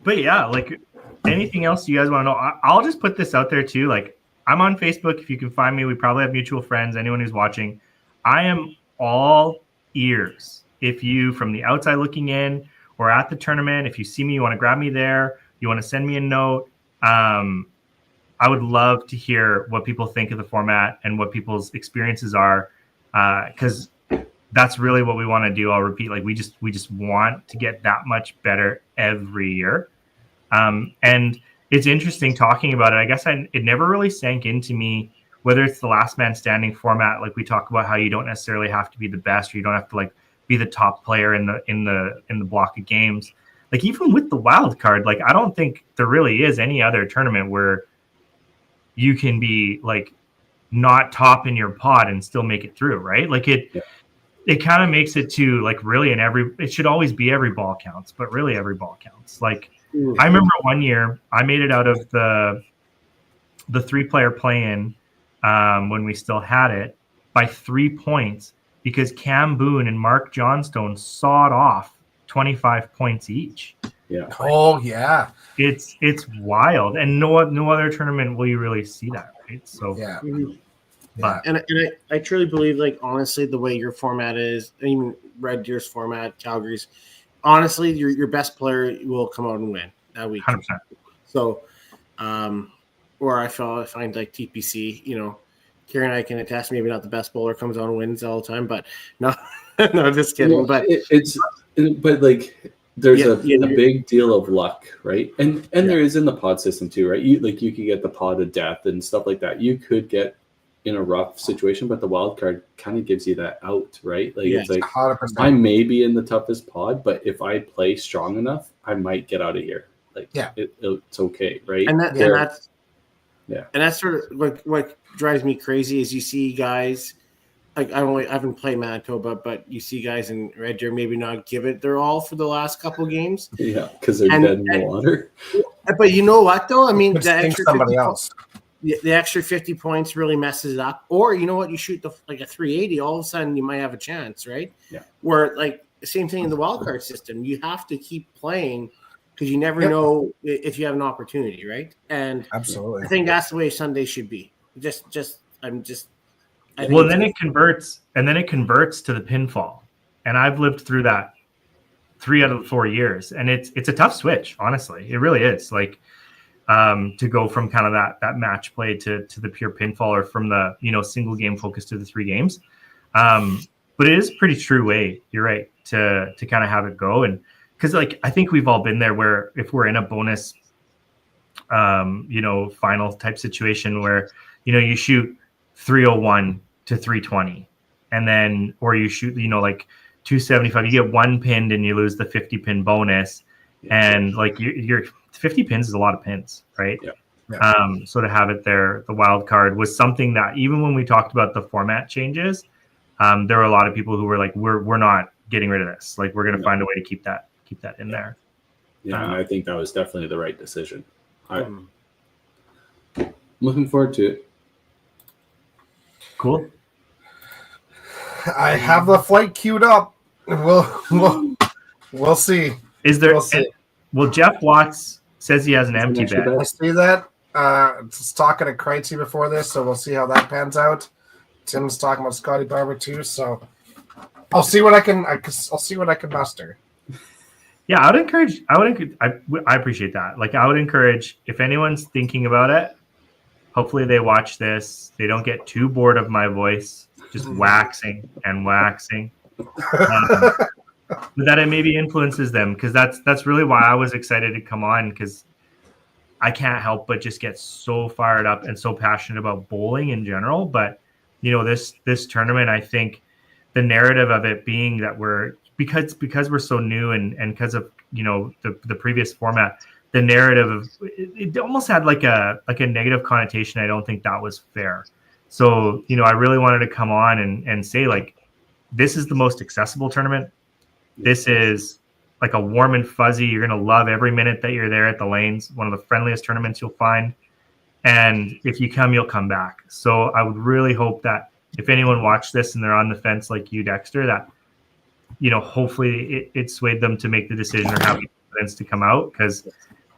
But yeah, like, anything else you guys want to know? I'll just put this out there too. Like, I'm on Facebook. If you can find me, we probably have mutual friends. Anyone who's watching, I am all ears. If you, from the outside looking in, or at the tournament, if you see me, you want to grab me there, you want to send me a note. I would love to hear what people think of the format and what people's experiences are, because that's really what we want to do. I'll repeat, like, we just want to get that much better every year. And it's interesting talking about it. I guess it never really sank into me, whether it's the last man standing format. Like, we talk about how you don't necessarily have to be the best, or you don't have to like be the top player in the block of games. Like, even with the wild card, like, I don't think there really is any other tournament where you can be like not top in your pod and still make it through, right? Like, it kind of makes it to, like, really it should always be every ball counts, but really every ball counts. Like, I remember one year I made it out of the 3-player play-in when we still had it by 3 points, because Cam Boone and Mark Johnstone sawed off 25 points each. Yeah. Oh yeah. It's wild, and no other tournament will you really see that, right? So Yeah. but And I truly believe, like, honestly, the way your format is, even Red Deer's format, Calgary's, honestly, your best player will come out and win that week. 100%. So, or I find like TPC, Kieran and I can attest, maybe not the best bowler comes out and wins all the time, but no, no, just kidding. Well, But but like there's a yeah, big deal of luck, right? And Yeah. there is in the pod system too, right? You could get the pod of death and stuff like that. You could get in a rough situation, but the wild card kind of gives you that out, right? Like Yeah. it's like 100%. I may be in the toughest pod, but if I play strong enough, I might get out of here. Like Yeah. it's okay, right? and that's Yeah. and that's sort of what drives me crazy is you see guys like I haven't played Manitoba, but you see guys in Red Deer maybe not give it their all for the last couple games. Yeah, because they're And- dead in the water. But you know what though? I mean, Could the stink extra somebody 50 else. the extra 50 points really messes it up. Or you know what? You shoot like a 380, all of a sudden you might have a chance, right? Yeah. Where like the same thing in the wild card system, you have to keep playing because you never Yep. know if you have an opportunity, right? And Absolutely. I think that's the way Sunday should be. I think well, it's then good. it converts to the pinfall, and I've lived through that 3 out of the 4 years, and it's a tough switch. Honestly, it really is. Like to go from kind of that match play to the pure pinfall, or from the single game focus to the 3 games. But it is a pretty true way. You're right to kind of have it go, and because like I think we've all been there where if we're in a bonus, final type situation where you shoot 301 to 320, and then or you shoot like 275, you get 1 pinned and you lose the 50 pin bonus, and like you're 50 pins is a lot of pins, right? Yeah. So to have it there, the wild card was something that even when we talked about the format changes, there were a lot of people who were like, we're not getting rid of this. Like we're going to find a way to keep that in there. Yeah, and I think that was definitely the right decision. I'm looking forward to it. Cool. I have the flight queued up. We'll see. Is there? We'll see. Well, Jeff Watts says he has an empty extra bed. I see that. Just talking to Kreitzy before this, so we'll see how that pans out. Tim's talking about Scotty Barber too, so I'll see what I can. I'll see what I can muster. Yeah, I appreciate that. Like, I would encourage if anyone's thinking about it, hopefully they watch this. They don't get too bored of my voice, just waxing and waxing. But that it maybe influences them, because that's really why I was excited to come on, because I can't help but just get so fired up and so passionate about bowling in general. But this tournament, I think the narrative of it being that because we're so new and because of the previous format, the narrative of it almost had like a negative connotation. I don't think that was fair. So I really wanted to come on and say, like, this is the most accessible tournament. This is like a warm and fuzzy. You're going to love every minute that you're there at the lanes. One of the friendliest tournaments you'll find. And if you come, you'll come back. So I would really hope that if anyone watched this and they're on the fence like you, Dexter, that, hopefully it swayed them to make the decision or have the confidence to come out, because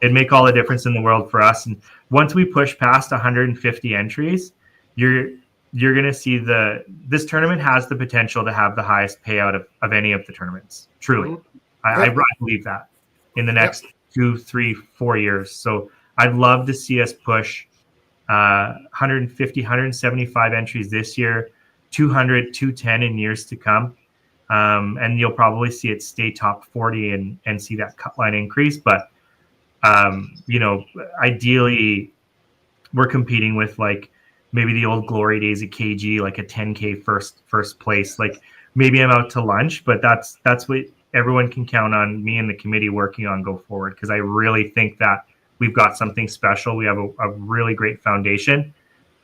it'd make all the difference in the world for us. And once we push past 150 entries, you're going to see this tournament has the potential to have the highest payout of any of the tournaments. Truly. I believe that in the next 2, 3, 4 years. So I'd love to see us push 150, 175 entries this year, 200, 210 in years to come. And you'll probably see it stay top 40 and see that cut line increase. But, ideally we're competing with like maybe the old glory days at KG, like a 10K first place. Like maybe I'm out to lunch, but that's what everyone can count on me and the committee working on go forward. Cause I really think that we've got something special. We have a really great foundation,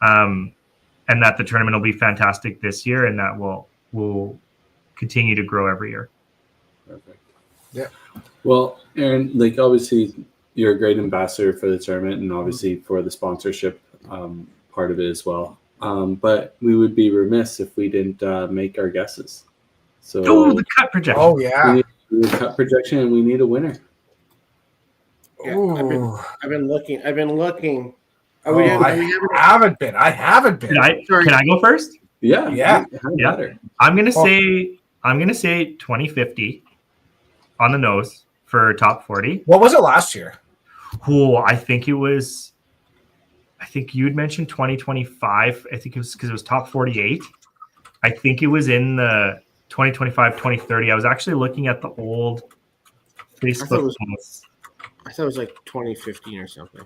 and that the tournament will be fantastic this year, and that will continue to grow every year. Perfect. Yeah. Well, Aaron, like obviously you're a great ambassador for the tournament and obviously for the sponsorship part of it as well. But we would be remiss if we didn't make our guesses. So the cut projection. Oh yeah. we need a cut projection and we need a winner. Yeah, Ooh. I've been looking. I haven't been. I haven't been. Can I go first? Yeah. Yeah. Better. I'm gonna say 2050 on the nose for top 40. What was it last year? Cool. I think you'd mentioned 2025. I think it was because it was top 48. I think it was in the 2025, 2030. I was actually looking at the old Facebook posts. I thought it was like 2015 or something.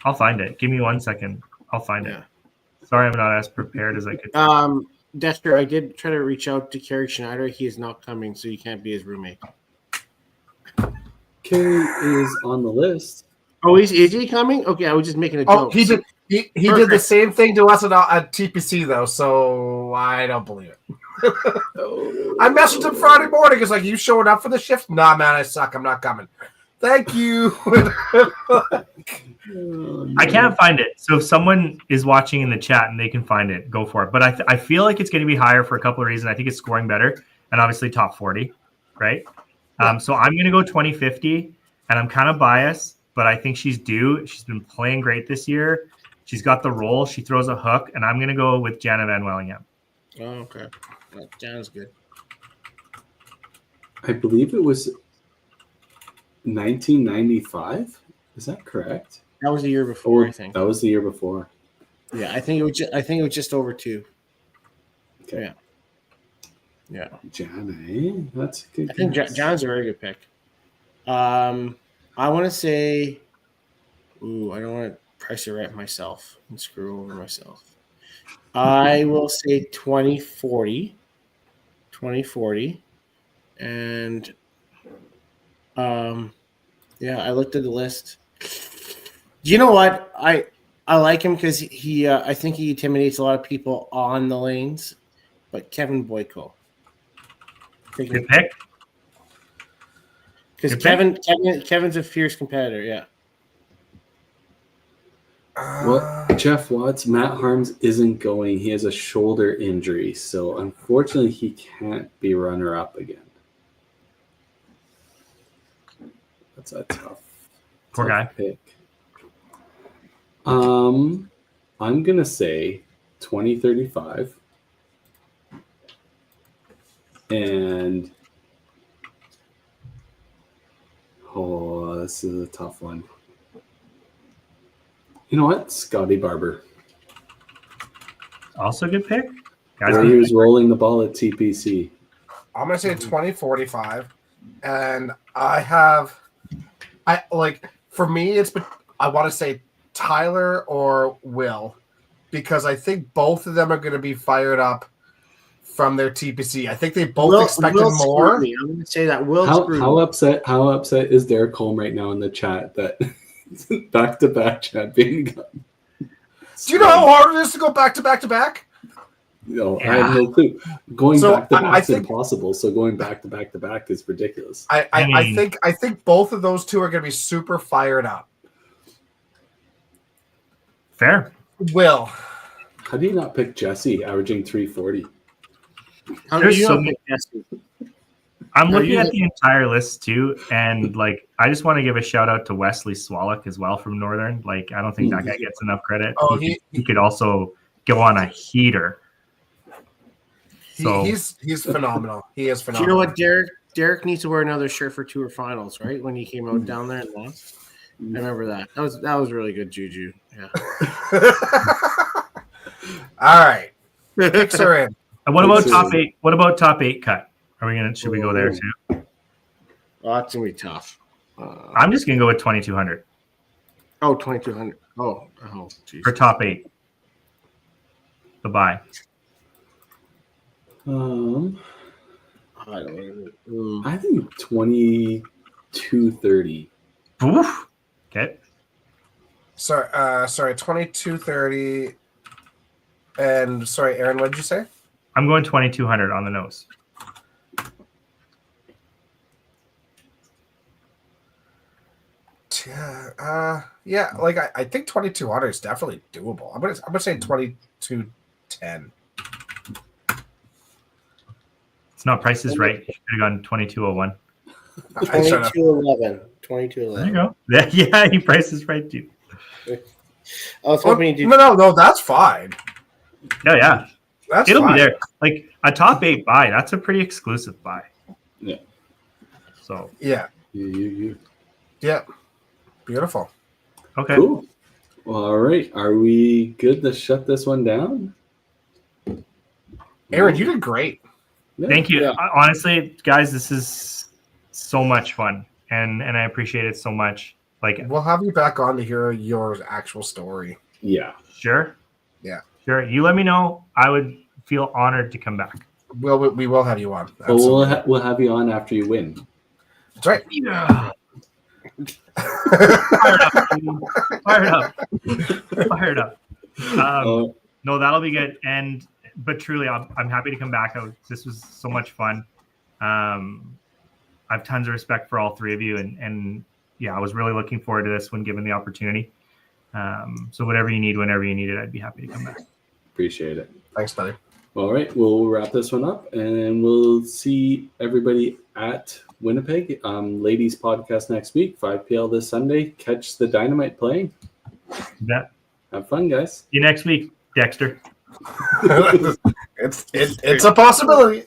I'll find it. Give me 1 second. I'll find it. Sorry, I'm not as prepared as I could. Dexter, I did try to reach out to Kerry Schneider. He is not coming, so you can't be his roommate. Kerry is on the list. Oh, is he coming? Okay, I was just making a joke. He did. He did the same thing to us at TPC though, so I don't believe it. I messaged him Friday morning. It's like, you showing up for the shift? Nah, man, I suck. I'm not coming. Thank you. I can't find it. So if someone is watching in the chat and they can find it, go for it. But I feel like it's going to be higher for a couple of reasons. I think it's scoring better and obviously top 40, right? So I'm going to go 2050, and I'm kind of biased, but I think she's due. She's been playing great this year. She's got the role. She throws a hook, and I'm going to go with Jana Van Wellingham. Oh, okay. Well, Jana's good. I believe it was 1995. Is that correct? That was the year before, I think. That was the year before. Yeah, I think it was just over 2. Okay. Yeah. Jana, eh? That's a good. I think John's a very good pick. I want to say, I don't want to price it right myself and screw over myself. I will say 2040. 2040. And I looked at the list. You know what? I like him because he I think he intimidates a lot of people on the lanes. But Kevin Boyko. Good pick. Because Kevin's a fierce competitor, yeah. Well, Jeff Watts, Matt Harms isn't going. He has a shoulder injury, so unfortunately he can't be runner-up again. That's a tough pick. I'm gonna say 2035. And this is a tough one. You know what? Scotty Barber. Also a good pick. Where he was rolling the ball at TPC. I'm gonna say 2045, and for me, I want to say Tyler or Will, because I think both of them are going to be fired up from their TPC. I think they both expected more. I'm going to say that Will. How upset is Derek Holm right now in the chat that back-to-back champion got? Do you know how hard it is to go back-to-back-to-back? No, yeah. I have no clue. Going back-to-back is impossible. So going back-to-back-to-back is ridiculous. I think both of those two are going to be super fired up. Fair. Will. How do you not pick Jesse averaging 340? I'm looking at the entire list too, and I just want to give a shout out to Wesley Swallock as well from Northern. I don't think that guy gets enough credit. Oh, he could also go on a heater. He's phenomenal. He is phenomenal. Do you know what, Derek needs to wear another shirt for Tour Finals, right? When he came out down there and lost. I remember that. That was really good juju. Yeah. All right. Picks are in. And what about top 8? What about top 8 cut? Should we go there too? Well, that's gonna be tough. I'm just gonna go with 2200. Oh, 2200. Oh, geez. For top 8. The buy. I think 2230. Oof. Okay. Sorry, 2230. And sorry, Aaron, what did you say? I'm going 2200 on the nose. Yeah, I think 2200 is definitely doable. I'm gonna say 2210. It's not Price is Right. You should have gone 2201. I shut up. 22.11. There you 22.11. go. Yeah, he prices right too. I was hoping you do. No, that's fine. Yeah. That's It'll fine. be there. Like a top 8 buy. That's a pretty exclusive buy. Yeah. So Yeah. Yeah. Beautiful. okay. Cool. Well, all right. Are we good to shut this one down? Aaron, you did great. Yeah. Thank you. Yeah. Honestly, guys, this is so much fun, and I appreciate it so much. Like, We'll have you back on to hear your actual story. Yeah. sure, Yeah. sure. You let me know. I would feel honored to come back. We will have you on. But we'll have you on after you win. That's right. Yeah. Fired up. No, that'll be good. But truly, I'm happy to come back. This was so much fun. I have tons of respect for all three of you, and yeah, I was really looking forward to this when given the opportunity. So whatever you need, whenever you need it, I'd be happy to come back. Appreciate it. Thanks, buddy. All right, we'll wrap this one up, and we'll see everybody at Winnipeg Ladies Podcast next week, 5 p.m. this Sunday. Catch the Dynamite playing. Yeah. Have fun, guys. See you next week, Dexter. It's a possibility.